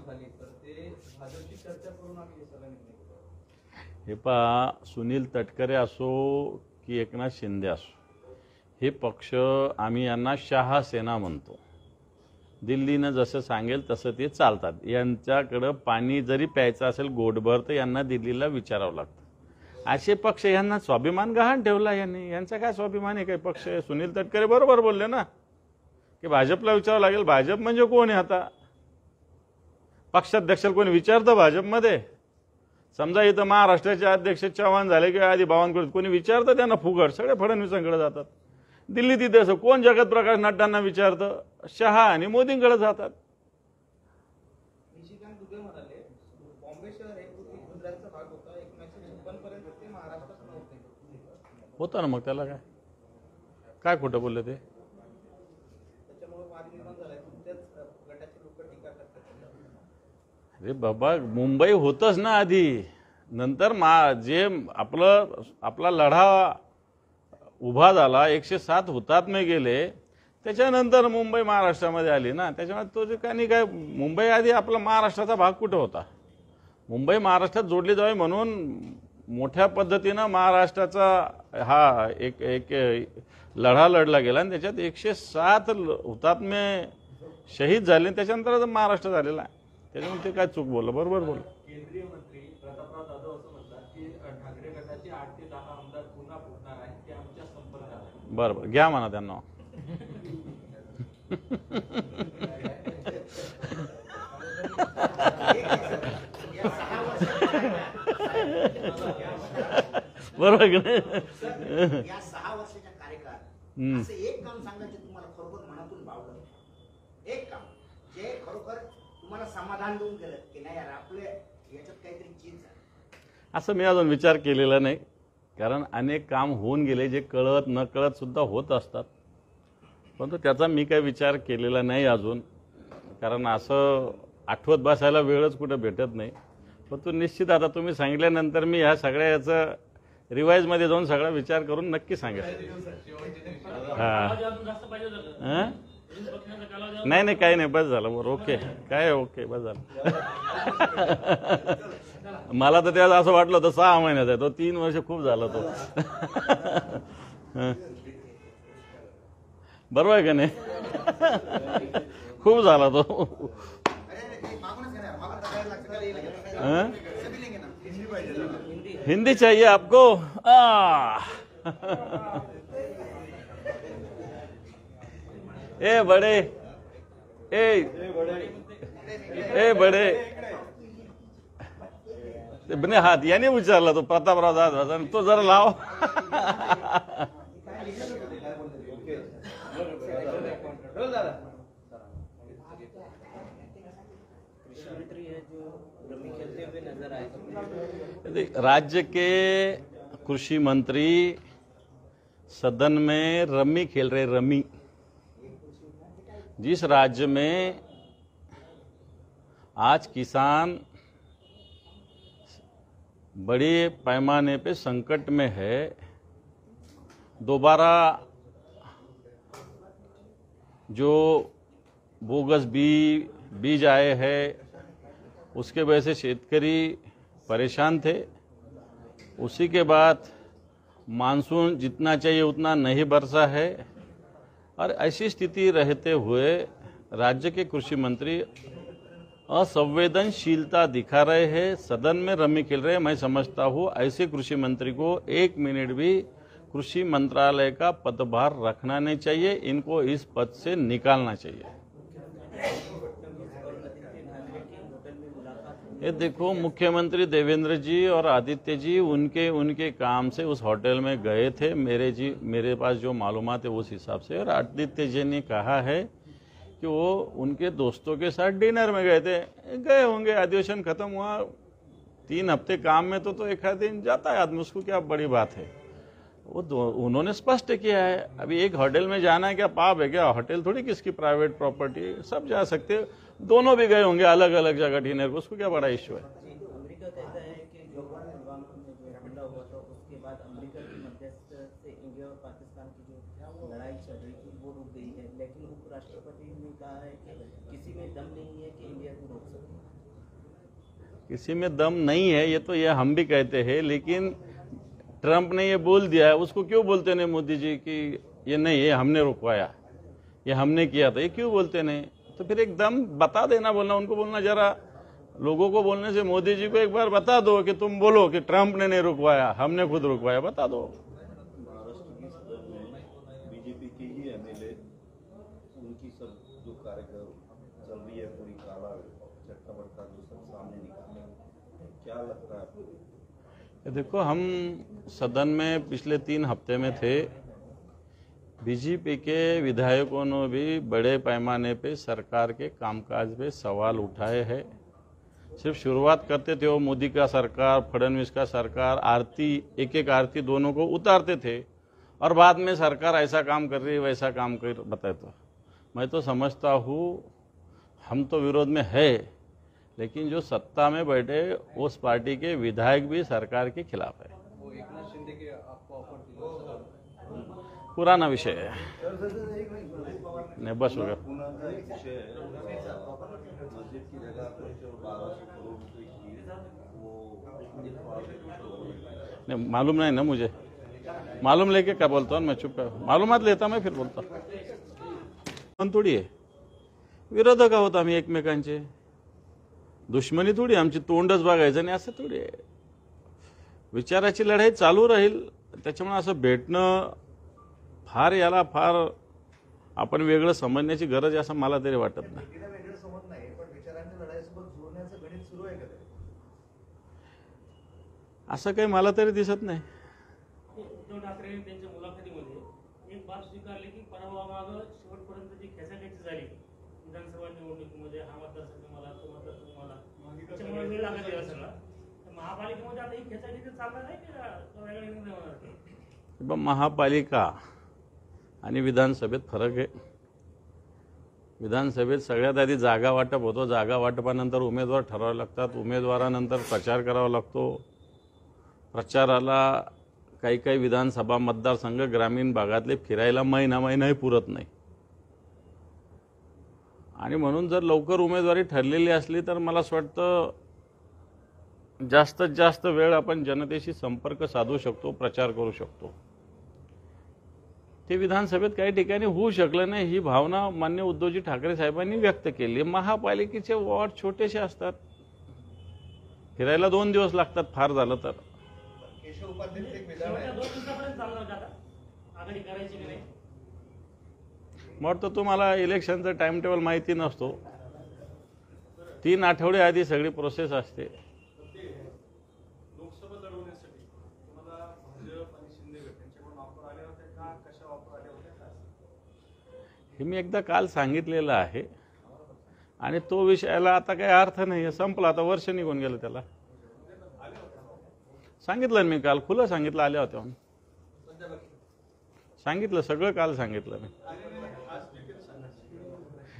झाली तर ते भाजपची चर्चा करून आम्ही हे सगळं निर्णय घेतो. हे पहा, सुनील तटकरे असो की एकनाथ शिंदे असो, हे पक्ष आम्ही यांना शहा सेना म्हणतो. दिल्लीनं जसं सांगेल तसं ते चालतात. यांच्याकडं पाणी जरी प्यायचं असेल गोडभर तर यांना दिल्लीला विचारावं लागतं. असे पक्ष यांना स्वाभिमान गहाण ठेवला यांनी. यांचा काय स्वाभिमान आहे काही पक्ष? सुनील तटकरे बरोबर बोलले ना की भाजपला विचारावं लागेल. भाजप म्हणजे कोण आहे? आता पक्षाध्यक्षाला कोणी विचारतं भाजपमध्ये? समजा इथं महाराष्ट्राचे अध्यक्ष चव्हाण झाले किंवा आधी बावनकुळे कोणी विचारतं त्यांना? फुगड सगळे फडणवीसांकडे जातात. दिल्ली तिथे असं कोण जगत प्रकाश नड्डांना विचारतं? शहा आणि मोदींकडे जातात. निशिकांत दुबे म्हणाले बॉम्बे शहर हे पूर्वी गुजरातचा भाग होता, 1956 पर्यंत ते महाराष्ट्रात नव्हते. होतं ना, मग त्याला काय खोटं बोलले ते? त्याच्यामुळे वाद निर्माण झालाय. तुमच्याच गटाचे लोक टीका करतात. अरे बाबा, मुंबई होतच ना आधी, नंतर जे आपला लढा उभा झाला, 107 हुतात्मे गेले, त्याच्यानंतर मुंबई महाराष्ट्रामध्ये आली ना. त्याच्यामुळे तो जे काय मुंबई आधी आपला महाराष्ट्राचा भाग कुठं होता? मुंबई महाराष्ट्रात जोडली जावी म्हणून मोठ्या पद्धतीनं महाराष्ट्राचा हा एक लढा लढला गेला आणि त्याच्यात 107 हुतात्मे शहीद झाले. त्याच्यानंतर महाराष्ट्र झालेला आहे. त्याच्यामुळे ते काय चूक बोललं? बरोबर बोललं. केंद्रीय मंत्री प्रतापराव जाधव असं म्हणतात की ठाकरे गटाचे 8 ते 10 आमदार पुन्हा फुटणार आहेत, ते आमच्या संपर्कात आहेत. बरं घ्या म्हणा त्यांना. बरोबर की नाही? या 6 वर्षाच्या कार्यकाळात असं एक काम सांगायचं तुम्हाला खरोखर मनातून भावलं, एक काम जे खरोखर तुम्हाला समाधान देऊन गेलं की नाही यार आपले याच्यात काहीतरी चीज आहे. असं मी अजून विचार केलेला नाही, कारण अनेक काम होऊन गेले जे कळत न कळत सुद्धा होत असतात. परंतु त्याचा मी काही विचार केलेला नाही अजून, कारण असं आठवत बसायला वेळच कुठं भेटत नाही. परंतु निश्चित आता तुम्ही सांगितल्यानंतर मी ह्या सगळ्या याचं रिवाईजमध्ये जाऊन सगळा विचार करून नक्की सांगेल. हां नाही काही नाही, बस झालं. बरं ओके, काय ओके, बस झालं. मला तर त्याला असं वाटलं होतं 6 महिन्यात आहे, तो 3 वर्ष खूप झालं तो. बरोबर आहे का नाही? खूप झाला तो. हिंदी चाहिए आपको? ए बड़े बने हात याने विचारला तो प्रतापराव जाधव, तो जरा लाव. राज्य के कृषि मंत्री सदन में रमी खेल रहे. रमी जिस राज्य में आज किसान बड़े पैमाने पे संकट में है, दोबारा जो बोगस बीज आए हैं उसके वजह से शेतकरी परेशान थे. उसी के बाद मानसून जितना चाहिए उतना नहीं बरसा है, और ऐसी स्थिति रहते हुए राज्य के कृषि मंत्री असंवेदनशीलता दिखा रहे हैं, सदन में रमी खेल रहे हैं. मैं समझता हूँ ऐसे कृषि मंत्री को 1 मिनट भी कृषि मंत्रालय का पदभार रखना नहीं चाहिए. इनको इस पद से निकालना चाहिए. ये देखो, मुख्यमंत्री देवेंद्र जी और आदित्य जी उनके काम से उस होटल में गए थे. मेरे पास जो मालूमात है उस हिसाब से, और आदित्य जी ने कहा है कि वो उनके दोस्तों के साथ डिनर में गए थे। गए होंगे, अधिवेशन खत्म हुआ, 3 हफ्ते काम में तो एक आध दिन जाता है आदमी, उसको क्या बड़ी बात है। उन्होंने स्पष्ट किया है। अभी एक होटल में जाना है क्या पाप है क्या? होटल थोड़ी किसकी प्राइवेट प्रॉपर्टी है, सब जा सकते हैं। दोनों भी गए होंगे अलग अलग जगह डिनर को, उसको क्या बड़ा इश्यू है। अमेरिका कहता है कि जो हमला हुआ था उसके बाद अमेरिका की मध्यस्थ से इंडिया और पाकिस्तान की जो लड़ाई चल रही थी वो रुक गई है, लेकिन उपराष्ट्रपति ने कहा है कि किसी में दम नहीं है कि इंडिया को रोक सके। किसी में दम नहीं है ये तो हम भी कहते हैं, लेकिन ट्रंप ने ये बोल दिया है, उसको क्यों बोलते नहीं मोदी जी कि ये नहीं, ये हमने रुकवाया, ये हमने किया था, ये क्यों बोलते नहीं? तो फिर एकदम बता देना, बोलना उनको, बोलना जरा लोगों को बोलने से मोदी जी को एक बार बता दो कि तुम बोलो कि ट्रंप ने नहीं रुकवाया, हमने खुद रुकवाया, बता दो। महाराष्ट्र की सदन में बीजेपी के ही एमएलए उनकी सब जो कार्यक्रम चल रही है पूरी काला चट्टा बट्टा जो सब सामने निकाले, क्या लगता है आपको? देखो, हम सदन में पिछले 3 हफ्ते में थे, बीजेपी के विधायकों ने भी बड़े पैमाने पे सरकार के कामकाज पे सवाल उठाए हैं। सिर्फ शुरुआत करते थे वो मोदी का सरकार, फडणवीस का सरकार, आरती एक एक आरती दोनों को उतारते थे और बाद में सरकार ऐसा काम कर रही है वैसा काम कर बताए। तो मैं तो समझता हूँ हम तो विरोध में है, लेकिन जो सत्ता में बैठे उस पार्टी के विधायक भी सरकार के खिलाफ है। वो एकनाथ शिंदे के आपको ऑफर दिला, पुराना विषय है, नहीं बस हो गया। मस्जिद की जगह 1200 करोड़ रुपए की वो नहीं मालूम नहीं ना मुझे, मालूम लेके क्या बोलता हूँ मैं, चुप है, मालूमात लेता मैं फिर बोलता। पण थोडी आहे, विरोधक आहोत आम्ही एकमेकांचे, दुश्मनी थोडी, आमची तोंडच बघायचं नाही असं थोडी आहे। विचाराची लढाई चालू राहील, त्याच्यामुळे असं भेटणं फार याला फार आपण वेगळं समजण्याची गरज आहे असं मला तरी वाटत नाही। असं काही मला तरी दिसत नाही। उद्धव ठाकरे त्यांच्या मुलाखतीमध्ये एक बाब स्वीकारली की पराभवामागं शेवटपर्यंत जी खेचाखेची झाली विधानसभा निवडणुकीमध्ये, हा मतदारसंघ मला, तो मतदारसंघ मला, त्याच्यामुळे वेळ लागत गेला सगळा। महापालिकेमध्ये आता ही खेचाखेची चालणार आहे की वेगळा निर्णय होणार? महापालिका आणि विधानसभेत फरक आहे। विधानसभेत सगळ्यात आधी जागा वाटप होतो, जागा वाटपानंतर उमेदवार ठरवावे लागतात, उमेदवारानंतर प्रचार करावा लागतो। प्रचाराला काही काही विधानसभा मतदारसंघ ग्रामीण भागातले फिरायला महिनाही पुरत नाही, आणि म्हणून जर लवकर उमेदवारी ठरलेली असली तर मला असं वाटतं जास्तीत जास्त वेळ आपण जनतेशी संपर्क साधू शकतो, प्रचार करू शकतो। ते विधानसभेत काही ठिकाणी होऊ शकलं नाही, ही भावना मान्य उद्धवजी ठाकरे साहेबांनी व्यक्त केली। महापालिकेचे वॉर्ड छोटेसे असतात, फिरायला 2 दिवस लागतात फार झालं तर। शेवटच्या 2 दिवसापर्यंत चालणार का आता आघाडी करायची की नाही? मग तर तुम्हाला इलेक्शनचं टाइम टेबल माहिती नसतो, 3 आठवडे आधी सगळी प्रोसेस असते। लोकसभा लढवण्यासाठी तुम्हाला भाजप आणि शिंदे गट यांच्याकडून ऑफर आल्या होत्या का? कशा ऑफर आल्या होत्या का? हे मी एकदा काल सांगितलेलं आहे, आणि तो विषयाला आता काही अर्थ नाही, संपला, आता वर्ष निघून गेलं त्याला। सांगितलं मी काल, खुलं सांगितलं आल्या होत्या म्हणून, सांगितलं सगळं काल सांगितलं मी,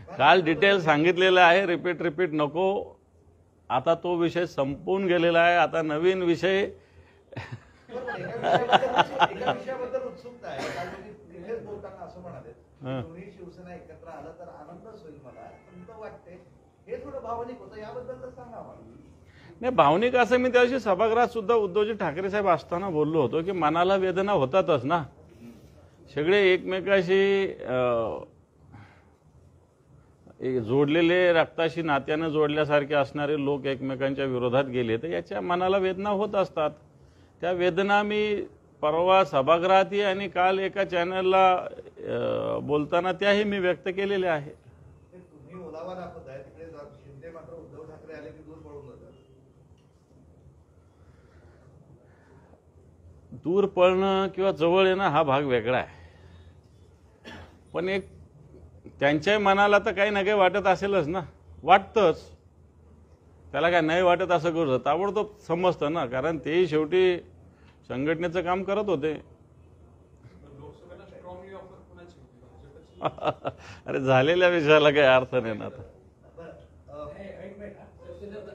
काल डिटेल सांगितलेलं आहे, रिपीट नको। आता तो विषय संपून गेलेला आहे, आता नवीन विषय विषयाबद्दल उत्सुकता आहे। तिथेच बोलताना असं म्हणाले दोन्ही शिवसेना एकत्र आलं तर आनंदच होईल मला, पण वाटते हे थोडं भावनिक होतं, याबद्दल तर सांगा मला। नाही भावनिक असं मी त्याविषयी सभागृहात सुद्धा उद्धवजी ठाकरे साहेब असताना बोललो होतो की मनाला वेदना होतातच ना, सगळे एकमेकाशी जोडलेले, रक्ताशी नात्याने जोडल्यासारखे असणारे लोक एकमेकांच्या विरोधात गेले तर याच्या मनाला वेदना होत असतात। त्या वेदना मी परवा सभागृहातही आणि काल एका चॅनलला बोलताना त्याही मी व्यक्त केलेल्या आहे। तुम्ही ओलावा दाखवताय तिकडे शिंदे मात्र उद्धव ठाकरे आले की दूर पळून जातात। दूर पळणं किंवा जवळ येणं हा भाग वेगळा आहे, पण एक त्यांच्याही मनाला तर काही ना काही वाटत असेलच ना, वाटतंच. त्याला काय नाही वाटत असं करू ताबडतोब समजतं ना, कारण तेही शेवटी संघटनेचं काम करत होते. लोकसभेला स्ट्रॉंगली ऑफर कोणाची होती? भाजपची? अरे झालेल्या विषयाला काही अर्थ नाही ना आता.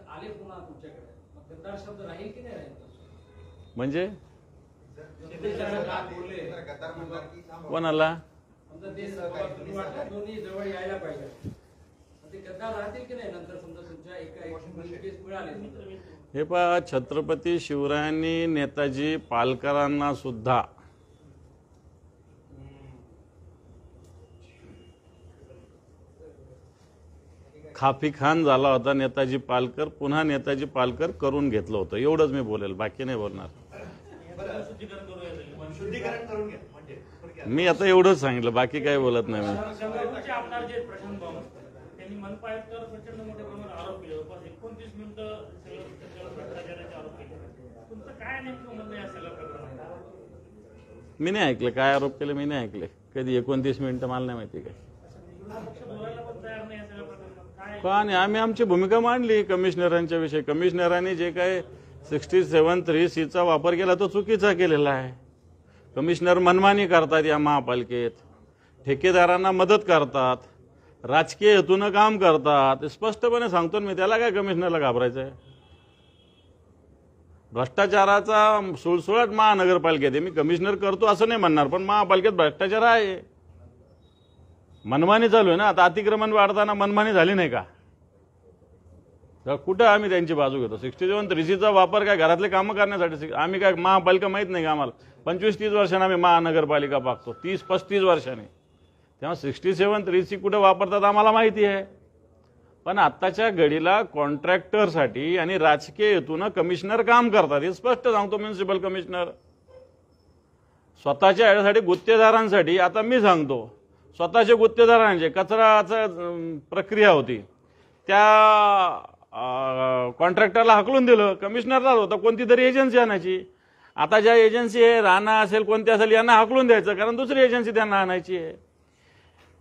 आले पुन्हा तुमच्याकडे, मग गद्दार शब्द राहील की नाही राहील? म्हणजे कोणाला दोन्ही जवळ यायला पाहिजे, ते गद्दार राहतील की नाही नंतर समजा तुमच्या एका मिळाले? हे पहा, छत्रपती शिवरायांनी नेताजी पालकरांना सुद्धा खाफी खान झाला होता नेताजी पालकर, पुन्हा नेताजी पालकर करून घेतलं होतं. एवढंच मी बोलेल, बाकी नाही बोलणार. मी आता एवढंच सांगितलं, बाकी काही बोलत नाही मी. संघटनेचे आमदार जे प्रशांत भाऊ त्यांनी मनपा आयुक्तांवर प्रचंड मोठ्या प्रमाणावर आरोप केले. 29 मिनिटं भ्रष्टाचाराचे आरोप केले. तुमचं काय नेमकं म्हणणं या सगळ्या प्रकरणात? मी नाही ऐकलं काय आरोप केले, मी नाही ऐकले कधी. 29 मिनिटं मला नाही माहिती काय. बोलायला पण तयार नाही या सगळ्या प्रकरणात. काय का नाही, आम्ही आमची भूमिका मांडली कमिशनरांच्या विषयी. कमिशनरांनी जे काय 67(3)(c)चा वापर केला तो चुकीचा केलेला आहे. कमिशनर मनमानी करतात या महापालिकेत, ठेकेदारांना मदत करतात, राजकीय हेतूनं काम करतात. स्पष्टपणे सांगतो मी, त्याला काय कमिशनरला घाबरायचं आहे? भ्रष्टाचाराचा सुळसुळाट महानगरपालिकेत आहे. मी कमिशनर करतो असं नाही म्हणणार, पण महापालिकेत भ्रष्टाचार आहे, मनमानी चालू आहे ना. आता अतिक्रमण वाढताना मनमानी झाली नाही का? तर कुठं आम्ही त्यांची बाजू घेतो? 67(3)(c)चा वापर काय घरातले कामं करण्यासाठी? आम्ही काय महापालिका माहीत नाही का आम्हाला? 25-30 वर्षांनी आम्ही महानगरपालिका पाहतो, 30-35 वर्षांनी. तेव्हा 67(3)(c) कुठं वापरतात आम्हाला माहिती आहे. पण आत्ताच्या घडीला कॉन्ट्रॅक्टरसाठी आणि राजकीय हेतूनं कमिशनर काम करतात, हे स्पष्ट सांगतो. म्युन्सिपल कमिशनर स्वतःच्या यासाठी गुत्तेदारांसाठी, आता मी सांगतो, स्वतःच्या गुत्तेदारांचे कचराचं प्रक्रिया होती, त्या कॉन्ट्रॅक्टरला हाकलून दिलं. कमिशनरला होतं कोणती तरी एजन्सी आणायची. आता ज्या एजन्सी आहे, राणा असेल कोणती असेल, यांना हाकलून द्यायचं, कारण दुसरी एजन्सी त्यांना आणायची आहे.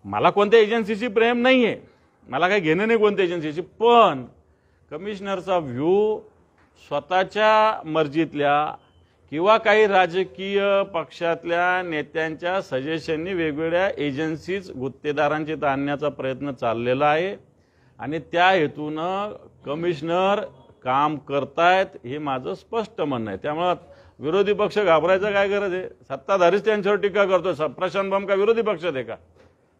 मला कोणत्या एजन्सीची प्रेम नाही आहे, मला काही घेणं नाही कोणत्या एजन्सीची. पण कमिशनरचा व्ह्यू स्वतःच्या मर्जीतल्या किंवा काही राजकीय पक्षातल्या नेत्यांच्या सजेशननी वेगवेगळ्या एजन्सीज गुत्तेदारांची आणण्याचा प्रयत्न चाललेला आहे, आणि त्या हेतूनं कमिशनर काम करतायत, हे माझं स्पष्ट म्हणणं आहे. त्यामुळं विरोधी पक्ष घाबरायचं काय गरज आहे? सत्ताधारीच त्यांच्यावर टीका करतोय. प्रशांत भाम का विरोधी पक्षात आहे का?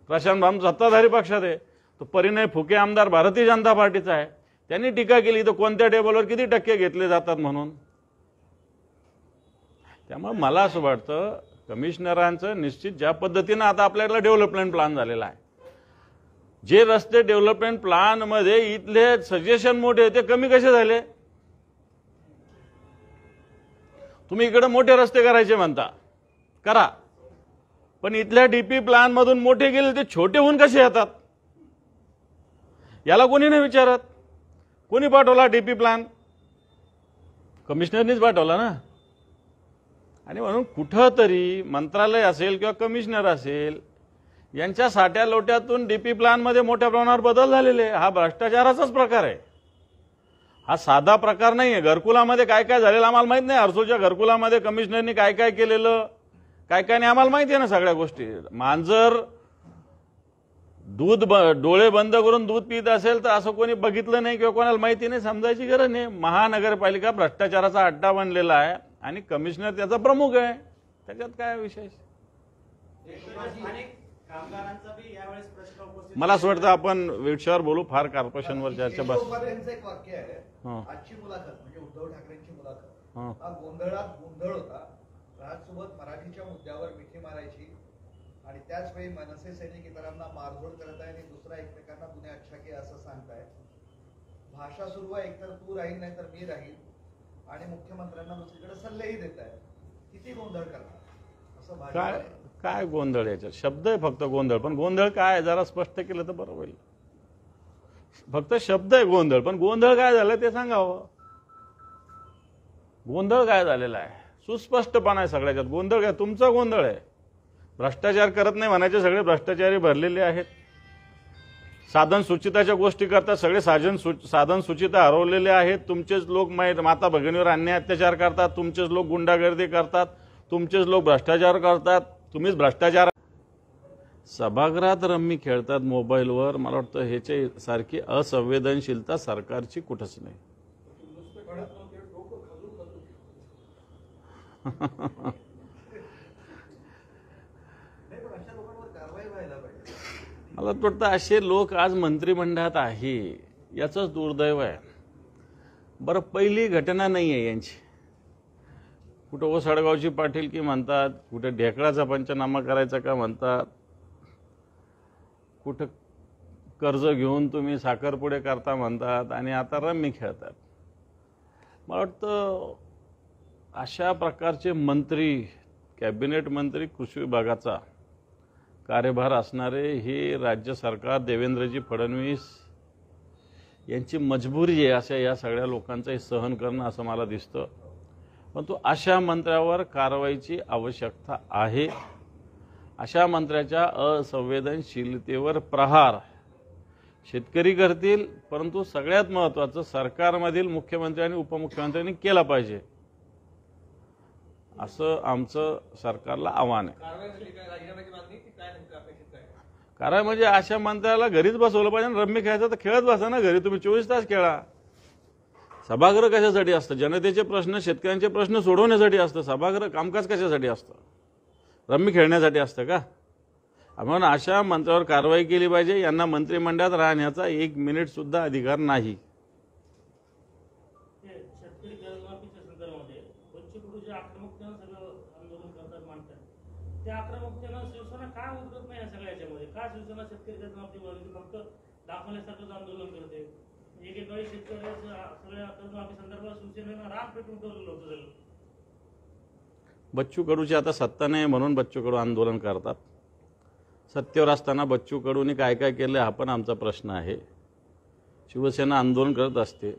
प्रशांत भाम सत्ताधारी पक्षात आहे. तो परिणय फुके आमदार भारतीय जनता पार्टीचा आहे, त्यांनी टीका केली तर कोणत्या टेबलवर किती टक्के घेतले जातात म्हणून. त्यामुळे मला असं वाटतं कमिशनरांचं निश्चित ज्या पद्धतीनं आता आपल्याला डेव्हलपमेंट प्लॅन झालेला आहे, जे रस्ते डेव्हलपमेंट प्लॅन मध्ये इथले सजेशन मोठे ते कमी कसे झाले? तुम्ही इकडे मोठे रस्ते करायचे म्हणता, करा, पण इथल्या डीपी प्लॅन मधून मोठे गेले ते छोटे होऊन कसे येतात? याला कोणी नाही विचारत. कोणी पाठवला डीपी प्लॅन? कमिशनरनीच पाठवला ना. आणि म्हणून कुठंतरी मंत्रालय असेल किंवा कमिशनर असेल, यांच्या साठ्या लोट्यातून डीपी प्लॅन मध्ये मोठ्या प्रमाणावर बदल झालेले. हा भ्रष्टाचाराचाच प्रकार आहे, हा साधा प्रकार नाही आहे. घरकुलामध्ये काय काय झालेलं आम्हाला माहित नाही. हर्सोलच्या घरकुलामध्ये कमिशनरनी काय काय केलेलं, काय काय नाही आम्हाला माहिती आहे ना सगळ्या गोष्टी. मांजर दूध डोळे बंद करून दूध पित असेल तर असं कोणी बघितलं नाही किंवा कोणाला माहिती नाही, समजायची गरज नाही. महानगरपालिका भ्रष्टाचाराचा अड्डा बनलेला आहे आणि कमिशनर त्याचा प्रमुख आहे, त्याच्यात काय विशेष? मला असं वाटतं आपण विषयावर बोलू, फार कॉर्पोरेशनवर चर्चा बस. एक वाक्य आहे, आजची मुलाखत म्हणजे उद्धव ठाकरेंची मुलाखत हा गोंधळात गोंधळ होता. राजसोबत मराठीच्या मुद्द्यावर मिठी मारायची आणि त्याच वेळी मनसे सैनिक इतरांना मारझोड करत आहे आणि दुसरा एकमेकांना गुन्हे आच्छाके असं सांगताय. भाषा सुरू आहे, एकतर तू राहील नाही तर मी राहील, आणि मुख्यमंत्र्यांना दुसरीकडे सल्लेही देत आहे. किती गोंधळ करणार असं भाषा? काय गोंधळ? याच्यात शब्द आहे फक्त गोंधळ, पण गोंधळ काय जरा स्पष्ट केलं तर बरं होईल. फक्त शब्द आहे गोंधळ, पण गोंधळ काय झालं ते सांगावं. गोंधळ काय झालेला आहे? सुस्पष्टपणा आहे सगळ्याच्यात. गोंधळ काय? तुमचा गोंधळ आहे. भ्रष्टाचार करत नाही म्हणायचे सगळे भ्रष्टाचारी भरलेले आहेत. साधन सुचिताच्या गोष्टी करतात, सगळे साधन सुचिता हरवलेले आहेत. तुमचेच लोक माता भगिनीवर अन्याय अत्याचार करतात, तुमचेच लोक गुंडागर्दी करतात, तुमचेच लोक भ्रष्टाचार करतात, तुम्हीच भ्रष्टाचार. सभागृहात रम्मी खेळतात मोबाईलवर. मला वाटतं ह्याच्या सारखी असंवेदनशीलता सरकारची कुठंच नाही. मला वाटतं असे लोक आज मंत्रिमंडळात आहे, याचंच दुर्दैव आहे. बरं, पहिली घटना नाही आहे यांची. कुठं ओसाडगावची पाटील की म्हणतात, कुठं ढेकळाचा पंचनामा करायचा का म्हणतात, कुठं कर्ज घेऊन तुम्ही साखरपुडे करता म्हणतात, आणि आता रम्मी खेळतात. मला वाटतं अशा प्रकारचे मंत्री, कॅबिनेट मंत्री, कृषी विभागाचा कार्यभार असणारे हे राज्य सरकार, देवेंद्रजी फडणवीस यांची मजबुरी आहे अशा या सगळ्या लोकांचं सहन करणं, असं मला दिसतं. परंतु अशा मंत्र्यावर कारवाईची आवश्यकता आहे. अशा मंत्र्याच्या असंवेदनशीलतेवर प्रहार शेतकरी करतील, परंतु सगळ्यात महत्त्वाचं सरकारमधील मुख्यमंत्री आणि उपमुख्यमंत्र्यांनी केलं पाहिजे, असं आमचं सरकारला आव्हान आहे. कारण म्हणजे अशा मंत्र्याला घरीच बसवलं पाहिजे. रम्मी खेळायचं तर खेळत बसा ना घरी, तुम्ही 24 तास खेळा. सभागृह कशासाठी असतं? जनतेचे प्रश्न, शेतकऱ्यांचे प्रश्न सोडवण्यासाठी असतं. सभागृह कामकाज कशासाठी असतं? रम्मी खेळण्यासाठी असतं का? म्हणून अशा मंत्र्यावर कारवाई केली पाहिजे. यांना मंत्रिमंडळात राहण्याचा 1 मिनिट सुद्धा अधिकार नाही. त्या आक्रमकतेनं शिवसेना का उतरत नाही या सगळ्या याच्यामध्ये? का शिवसेना शेतकरी कर्जमाफी फक्त दाखवण्यासारखंच आंदोलन करते? एकेकाळी शेतकऱ्याच्या सगळ्या कर्जमाफी संदर्भात शिवसेनेनं राग पेटून ठेवलेलं होतं. बच्चू कडूची आता सत्ता नाही म्हणून बच्चू कडू आंदोलन करतात. सत्तेवर असताना बच्चू कडूंनी काय काय केलं हा पण आमचा प्रश्न आहे. शिवसेना आंदोलन करत असते,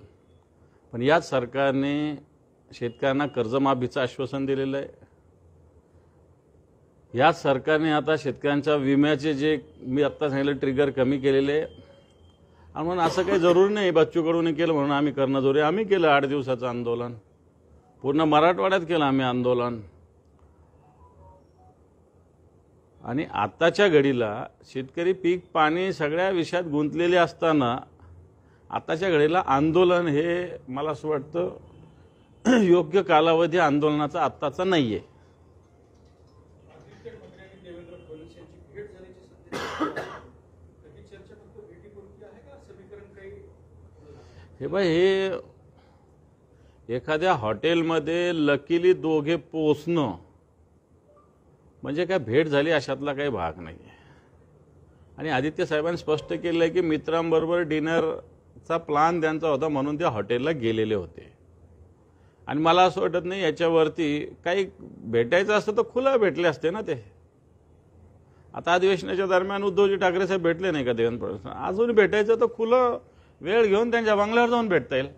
पण याच सरकारने शेतकऱ्यांना कर्जमाफीचं आश्वासन दिलेलं आहे. याच सरकारने आता शेतकऱ्यांच्या विम्याचे जे मी आत्ता सांगितलं ट्रिगर कमी केलेले आहे. आणि म्हणून असं काही जरुरी नाही बच्चू कडूने केलं म्हणून आम्ही करणं जरुरी. आम्ही केलं 8 दिवसाचं आंदोलन, पूर्ण मराठवाड्यात केलं आम्ही आंदोलन. आणि आताच्या घडीला शेतकरी पीक पाणी सगळ्या विषयात गुंतलेले असताना आताच्या घडीला आंदोलन हे मला असं वाटतं योग्य कालावधी आंदोलनाचा आत्ताचा नाही आहे. हे बाय, हे एखाद्या हॉटेलमध्ये लकीली दोघे पोचणं म्हणजे काय भेट झाली अशातला काही भाग नाही आहे. आणि आदित्य साहेबांनी स्पष्ट केलं आहे की मित्रांबरोबर डिनरचा प्लॅन त्यांचा होता म्हणून ते हॉटेलला गेलेले होते. आणि मला असं वाटत नाही याच्यावरती काही भेटायचं असतं तर खुलं भेटले असते ना ते. आता अधिवेशनाच्या दरम्यान उद्धवजी ठाकरे साहेब भेटले नाही का देवेंद्र फडणवीस? अजून भेटायचं तर खुलं वेळ घेऊन त्यांच्या बंगल्यावर जाऊन भेटता येईल.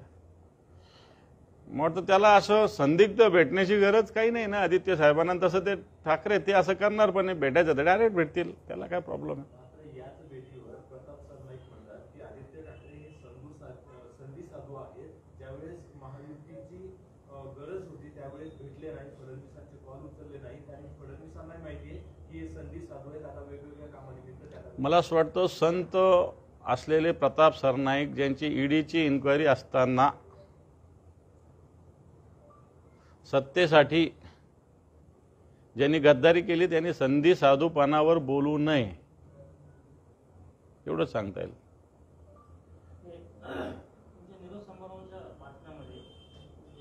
मग त्याला असं संदिग्ध भेटण्याची गरज काही नाही ना आदित्य साहेबांना. तसं ते ठाकरे ते असं करणार पण नाही, भेटायचं तर डायरेक्ट भेटतील, त्याला काय प्रॉब्लेम आहे. याच भेटीवर प्रताप सरनाईक म्हणतात की आदित्य ठाकरे हे संधी साधू आहेत. ज्यावेळेस महायुतीची गरज होती त्यावेळेस भेटले नाही, फडणवीसांचे कॉल उचलले नाहीत आणि फडणवीसांना माहिती आहे की हे संधी साधू आहेत. आता वेगवेगळ्या कामानिमित्त मला असं वाटतं संत असलेले प्रताप सरनाईक ज्यांची ईडीची इन्क्वायरी असताना सत्तेसाठी ज्यांनी गद्दारी केली त्यांनी संधी साधूपणावर बोलू नये एवढं सांगता येईल. निरोप समारंभाच्या भाषणामध्ये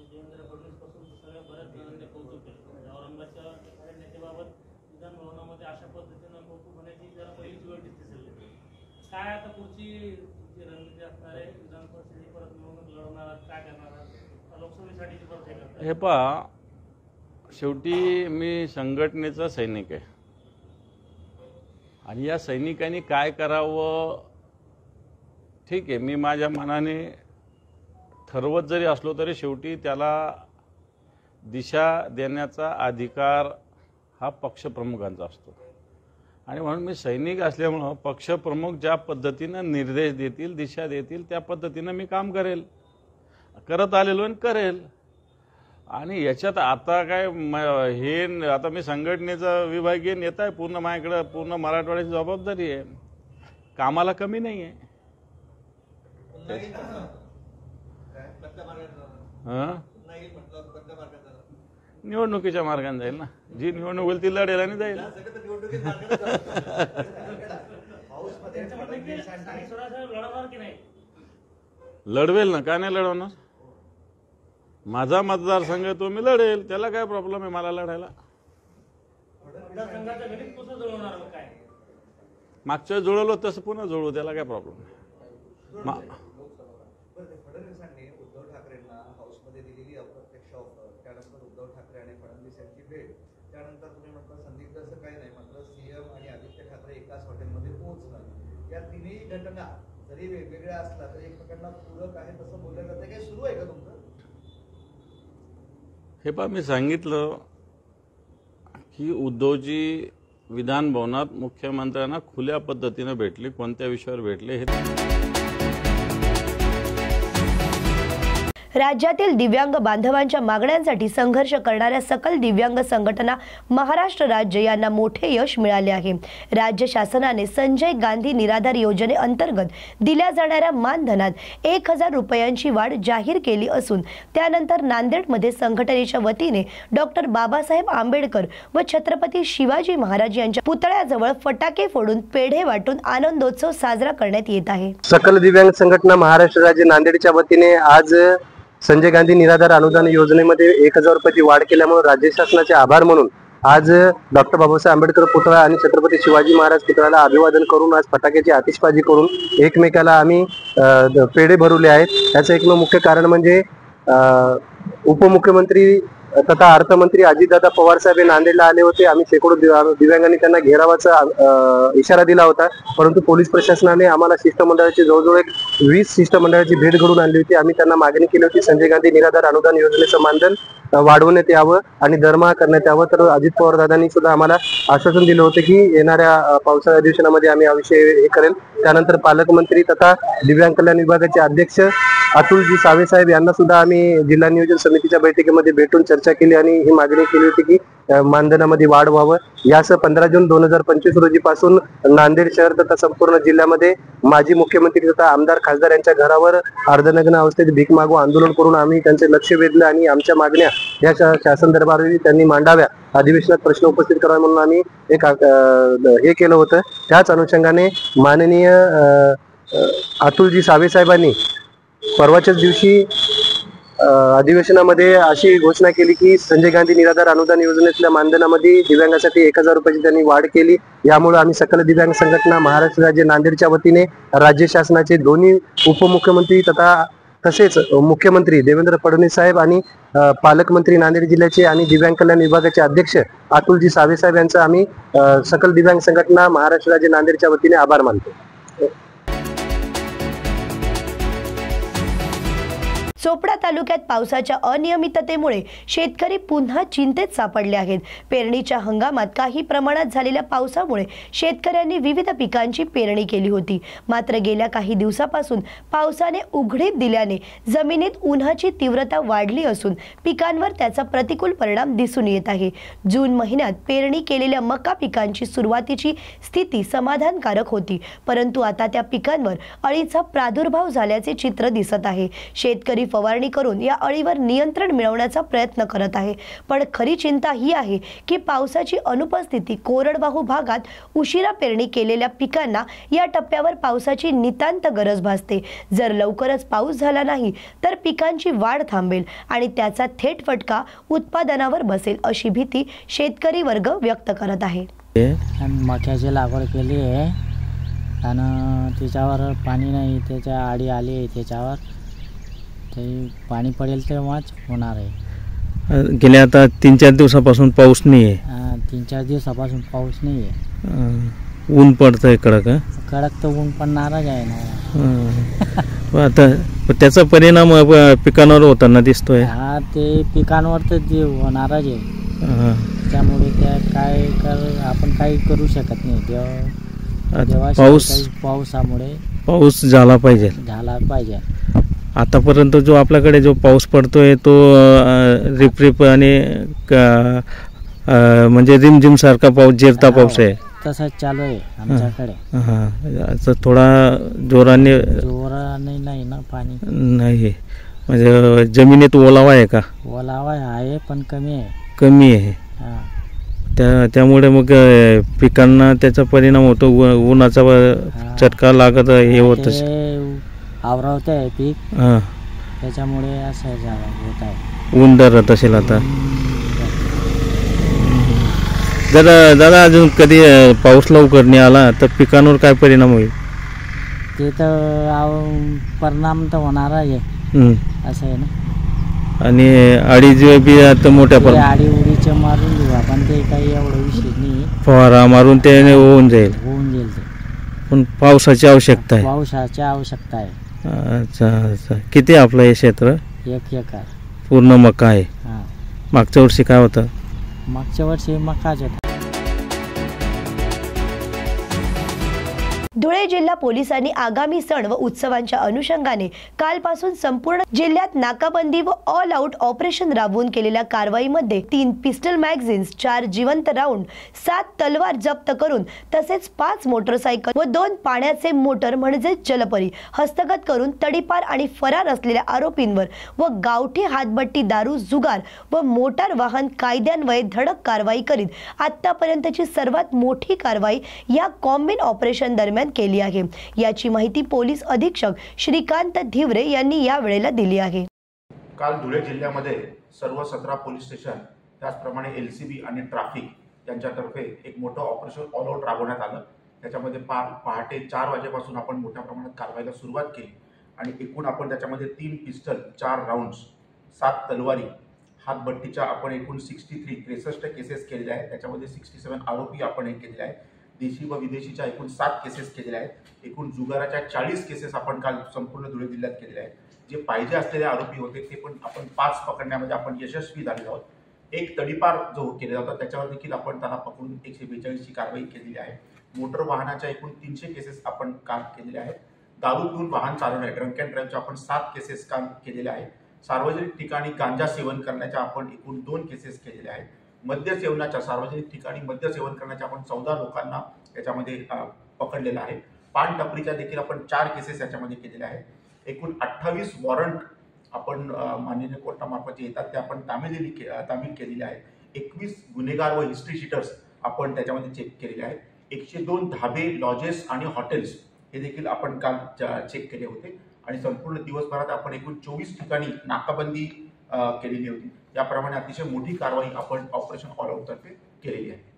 देवेंद्र फडणवीस पासून सगळ्या बऱ्याच जणांनी कौतुक केलं. औरंगाबादच्या एखाद्या नेतेबाबत विधान भवनामध्ये अशा पद्धतीनं कौतुक होण्याची जरा पहिलीच वेळ दिसते. काय आता पुढची जी रणनीती असणार आहे? विधान परिषदेची परत निवडणूक लढवणार, काय करणार, लोकसभेसाठीची परत हे करणार? हे पहा, शेवटी मी संघटनेचा सैनिक आहे आणि या सैनिकांनी काय करावं ठीक आहे, मी माझ्या मनाने ठरवत जरी असलो तरी शेवटी त्याला दिशा देण्याचा अधिकार हा पक्षप्रमुखांचा असतो. आणि म्हणून मी सैनिक असल्यामुळं पक्षप्रमुख ज्या पद्धतीनं निर्देश देतील, दिशा देतील, त्या पद्धतीनं मी काम करेल, करत आलेलो आणि करेल. आणि याच्यात आता काय हे आता मी संघटनेचा विभागीय नेता आहे, पूर्ण माझ्याकडं पूर्ण मराठवाड्याची जबाबदारी आहे, कामाला कमी नाही आहे. निवडणुकीच्या मार्गाने जाईल ना, जी निवडणूक होईल ती लढेल आणि जाईल. लढवेल ना, का नाही लढवणार? माझा मतदारसंघ तो मी लढेल, त्याला काय प्रॉब्लेम आहे मला लढायला? मागच्या जुळवलं तसं पुन्हा जुळवू, त्याला काय प्रॉब्लेम आहे? फडणवीसांनी उद्धव ठाकरेंना हाऊसमध्ये दिलेली अप्रत्यक्ष ऑफर, त्यानंतर उद्धव ठाकरे आणि फडणवीस यांची भेट, त्यानंतर तुम्ही म्हणता संदिग्ध असं काही नाही, मात्र सीएम आणि आदित्य ठाकरे एकाच हॉटेलमध्ये पोहोचणार. या तिन्ही घटना जरी वेगवेगळ्या असल्या तरी एकमेकांना पूरक आहेत असं बोललं जातं. काही सुरू आहे का तुमचं? हे पहा, मी सांगितलं की उद्धवजी विधान भवनात मुख्यमंत्र्यांना खुल्या पद्धतीने भेटली. कोणत्या विषयावर भेटले हे राज्यातील दिव्यांग बांधवांच्या मागण्यांसाठी संघर्ष करणाऱ्या सकल दिव्यांग संघटना महाराष्ट्र राज्य यांना मोठे यश मिळाले आहे. राज्य शासनाने संजय गांधी निराधार योजनेअंतर्गत दिल्या जाणाऱ्या मानधनात 1000 रुपयांची वाढ जाहीर केली असून त्यानंतर नांदेडमध्ये संघटनेच्या वतीने डॉक्टर बाबासाहेब आंबेडकर व छत्रपती शिवाजी महाराज यांच्या पुतळ्याजवळ फटाके फोडून पेढे वाटून आनंदोत्सव साजरा करण्यात येत आहे. सकल दिव्यांग संघटना महाराष्ट्र राज्य नांदेडच्या वतीने आज संजय गांधी निराधार अनुदान योजनेमध्ये 1000 रुपयाची वाढ केल्यामुळे राज्य शासनाचे आभार म्हणून आज डॉक्टर बाबासाहेब आंबेडकर पुतळा आणि छत्रपती शिवाजी महाराज पुतळ्याला अभिवादन करून आज फटाक्याची आतिषबाजी करून एकमेकाला आम्ही पेढे भरवले आहेत. याचं एकमेव मुख्य कारण म्हणजे उपमुख्यमंत्री तथा अर्थमंत्री अजितदादा पवार साहेब हे नांदेडला आले होते. आम्ही शेकडो दिव्यांगांनी त्यांना घेरावाचा इशारा दिला होता, परंतु पोलीस प्रशासनाने आम्हाला शिष्टमंडळाची जवळजवळ 20 शिष्टमंडळाची भेट घडून आणली होती. आम्ही त्यांना मागणी केली होती संजय गांधी निराधार अनुदान योजनेचं मानधन वाढवण्यात यावं आणि दरमहा करण्यात यावं. तर अजित पवार दादांनी सुद्धा आम्हाला आश्वासन दिलं होतं की येणाऱ्या पावसाळ्या अधिवेशनामध्ये आम्ही हा विषय हे करेल. त्यानंतर पालकमंत्री तथा दिव्यांग कल्याण विभागाचे अध्यक्ष अतुलजी सावे साहेब यांना सुद्धा आम्ही जिल्हा नियोजन समितीच्या बैठकीमध्ये भेटून चर्चा केली आणि ही मागणी केली होती की मानधनामध्ये वाढ व्हावं. यासह 15 जून 2025 रोजीपासून नांदेड शहर तथा संपूर्ण जिल्ह्यामध्ये माजी मुख्यमंत्री तथा आमदार खासदार यांच्या घरावर अर्धनग्न अवस्थेत भीक मागू आंदोलन करून आम्ही त्यांचे लक्ष वेधलं आणि आमच्या मागण्या या शासन दरबारी त्यांनी मांडाव्या, अधिवेशनात प्रश्न उपस्थित करावे म्हणून आम्ही एक हे केलं होतं. त्याच अनुषंगाने माननीय अतुलजी सावे साहेबांनी परवाच्याच दिवशी अधिवेशनामध्ये अशी घोषणा केली की संजय गांधी निराधार अनुदान योजनेतल्या मानधनामध्ये दिव्यांगासाठी 1000 रुपयाची त्यांनी वाढ केली. यामुळे आम्ही सकल दिव्यांग संघटना महाराष्ट्र राज्य नांदेडच्या वतीने राज्य शासनाचे दोन्ही उपमुख्यमंत्री तसेच मुख्यमंत्री देवेंद्र फडणवीस साहेब आणि पालकमंत्री नांदेड जिल्ह्याचे आणि दिव्यांग कल्याण विभागाचे अध्यक्ष अतुलजी सावे साहेब यांचा आम्ही सकल दिव्यांग संघटना महाराष्ट्र राज्य नांदेडच्या वतीने आभार मानतो. चोपडा तालुक्यात पावसाच्या अनियमिततेमुळे शेतकरी पुन्हा चिंतेत सापडले आहेत. पेरणीच्या हंगामात काही प्रमाणात झालेल्या पावसामुळे शेतकऱ्यांनी विविध पिकांची पेरणी केली होती. मात्र गेल्या काही दिवसापासून पावसाने उघडीप दिल्याने जमिनीत उन्हाची तीव्रता वाढली असून पिकांवर त्याचा प्रतिकूल परिणाम दिसून येत आहे. जून महिन्यात पेरणी केलेल्या मका पिकांची सुरुवातीची स्थिती समाधानकारक होती, परंतु आता त्या पिकांवर अळीचा प्रादुर्भाव झाल्याचे चित्र दिसत आहे. शेतकरी फवारणी करून या अळीवर नियंत्रण मिळवण्याचा प्रयत्न करत आहे, पण खरी चिंता ही आहे की पावसाची अनुपस्थिती कोरडवाहू भागात उशिरा पेरणी केलेल्या पिकांना या टप्प्यावर पावसाची नितांत गरज भासते. जर लवकरच पाऊस झाला नाही तर पिकांची वाढ थांबेल आणि त्याचा थेट फटका उत्पादनावर बसेल अशी भीती शेतकरी वर्ग व्यक्त करत आहे. मक्याची लागवड केली आहे आणि त्याच्यावर पाणी नाही, त्याच्या आडी आली आहे, त्याच्यावर ते पाणी पडेल तेव्हाच होणार आहे. गेल्या आता 3-4 दिवसापासून पाऊस नाही आहे. 3-4 दिवसापासून पाऊस नाही आहे. ऊन पडतंय कडक. कडक तर ऊन पडणारच आहे ना. आता त्याचा परिणाम पिकांवर होताना दिसतोय. हा, ते पिकांवर तर होणारच आहे. त्यामुळे त्या काय आपण काही करू शकत नाही. तेव्हा पावसामुळे पाऊस झाला पाहिजे. आतापर्यंत जो आपल्याकडे जो पाऊस पडतोय तो रिपरिप आणि म्हणजे रिमझिम सारखा पाऊस, जिरता पाऊस आहे. तसंच चालू आहे आमच्याकडे. तर थोडा जोराने नाही ना पाणी नाही. म्हणजे जमिनीत ओलावा आहे का? ओलावा आहे पण कमी आहे. त्यामुळे मग पिकांना त्याचा परिणाम होतो. उन्हाचा चटका लागत हे होत आवरावत आहे पीक. त्याच्यामुळे असं होत आहे. ऊन धरत असेल आता. दादा अजून कधी पाऊस लवकर नाही आला तर पिकांवर काय परिणाम होईल? ते तर परिणाम तर होणार आहे. असं आहे ना. आणि अडीच बी आता मोठ्या आडी उडीचे मारून देऊ आपण, ते काही एवढं विषय नाही. फवारा मारून ते होऊन जाईल. पण पावसाची आवश्यकता आहे. अच्छा. किती आपलं हे क्षेत्र? 1 एकर पूर्ण मका आहे. मागच्या वर्षी काय होतं? मागच्या वर्षी मकाच होता. धुळे जिल्हा पोलिसांनी आगामी सण व उत्सवांच्या अनुषंगाने कालपासून संपूर्ण जिल्ह्यात नाकाबंदी व ऑल आउट ऑपरेशन राबवून केलेल्या कारवाईमध्ये 3 पिस्टल मॅगझिन्स, 4 जिवंत राऊंड, 7 तलवार जप्त करून तसेच 5 मोटरसायकल व 2 पाण्याचे मोटर म्हणजे जलपरी हस्तगत करून तडीपार आणि फरार असलेल्या आरोपींवर व गावठी हातभट्टी, दारू, जुगार व मोटार वाहन कायद्यान्वये धडक कारवाई करीत आतापर्यंतची सर्वात मोठी कारवाई या कॉम्बिन ऑपरेशन दरम्यान केली आहे. याची माहिती पोलीस अधीक्षक श्रीकांत धिवरे यांनी या वेळेला दिली आहे. काल धुळे जिल्ह्यामध्ये सर्व 17 पोलीस स्टेशन त्याचप्रमाणे LCB आणि ट्रॅफिक यांच्यातर्फे एक मोठं ऑपरेशन ऑल आउट राबवण्यात आलं. त्याच्यामध्ये पहाटे 4 वाजेपासून आपण मोठ्या प्रमाणात कारवाईला सुरुवात केली आणि एकूण आपण त्याच्यामध्ये 3 पिस्टल, 4 राऊंड्स, 7 तलवारी, हातभट्टीच्या आपण एकूण 63 केसेस केलेल्या आहेत. त्याच्यामध्ये 67 आरोपी आपण हे केलेले आहेत. देशी व विदेशीच्या एकूण 7 केसेस केलेल्या आहेत. एकूण जुगाराच्या 40 केसेस आपण काल संपूर्ण धुळे जिल्ह्यात केलेल्या आहेत. जे पाहिजे असलेले आरोपी होते ते पण आपण 5 पकडण्यामध्ये आपण यशस्वी झालेलो आहोत. एक तडीपार जो केलेला होता त्याच्यावर देखील आपण त्याला पकडून 142ची कारवाई केलेली आहे. मोटर वाहनाच्या एकूण 300 केसेस आपण काल केलेल्या आहेत. दारू पिऊन वाहन चालवणे, ड्रंक अँड ड्राईव्हच्या आपण 7 केसेस काल केलेल्या आहेत. सार्वजनिक ठिकाणी गांजा सेवन करण्याच्या आपण एकूण 2 केसेस केलेल्या आहेत. मद्य सेवनाच्या, सार्वजनिक ठिकाणी मद्य सेवन करण्याच्या आपण 14 लोकांना याच्यामध्ये पकडलेलं आहे. पान टपरीच्या देखील आपण 4 केसेस याच्यामध्ये केलेल्या आहेत. एकूण 28 वॉरंट आपण माननीय कोर्टामार्फत जे येतात ते आपण तामील केलेले आहेत. 21 गुन्हेगार व हिस्ट्री शीटर्स आपण त्याच्यामध्ये चेक केलेले आहेत. 102 धाबे, लॉजेस आणि हॉटेल्स हे देखील आपण काल चेक केले होते आणि संपूर्ण दिवसभरात आपण एकूण 24 ठिकाणी नाकाबंदी केलेली होती. याप्रमाणे अतिशय मोठी कारवाई आपण ऑपरेशन ऑल आउट तर्फे केलेली आहे.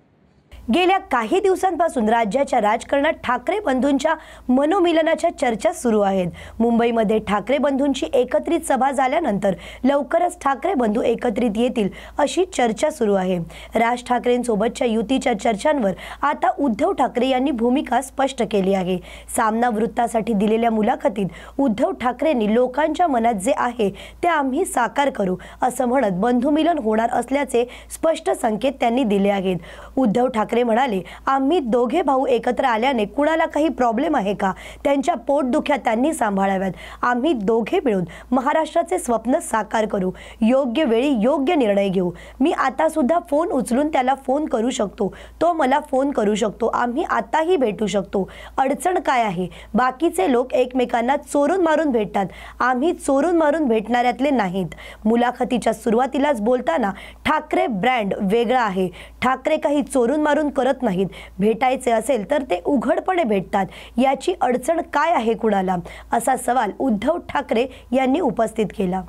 गेल्या काही दिवसांपासून राज्याच्या राजकारणात ठाकरे बंधूंच्या मनोमिलनाच्या चर्चा सुरू आहेत. मुंबईमध्ये ठाकरे बंधूंची एकत्रित सभा झाल्यानंतर लवकरच ठाकरे बंधू एकत्रित येतील अशी चर्चा सुरू आहे. राज ठाकरेंसोबतच्या युतीच्या चर्चांवर आता उद्धव ठाकरे यांनी भूमिका स्पष्ट केली आहे. सामना वृत्तासाठी दिलेल्या मुलाखतीत उद्धव ठाकरेंनी लोकांच्या मनात जे आहे ते आम्ही साकार करू असं म्हणत बंधुमिलन होणार असल्याचे स्पष्ट संकेत त्यांनी दिले आहेत. उद्धव ठाकरे म्हणाले, आम्ही दोघे भाऊ एकत्र आल्याने कुणाला काही प्रॉब्लेम आहे का? त्यांच्या पोटदुख्या त्यांनी सांभाळाव्यात. आम्ही दोघे मिळून महाराष्ट्राचे स्वप्न साकार करू. योग्य वेळी योग्य निर्णय घेऊ. मी आता सुद्धा फोन उचलून त्याला फोन करू शकतो, तो मला फोन करू शकतो. आम्ही आताही भेटू शकतो. अडचण काय आहे? बाकीचे लोक एकमेकांना चोरून मारून भेटतात. आम्ही चोरून मारून भेटणाऱ्यातले नाहीत. मुलाखतीच्या सुरुवातीलाच बोलताना ठाकरे ब्रँड वेगळा आहे. ठाकरे काही चोरून मारून करत नाहीत. भेटायचे असेल तर ते उघडपणे भेटतात. याची अडचण काय आहे कुणाला? असा सवाल उद्धव ठाकरे यांनी उपस्थित केला.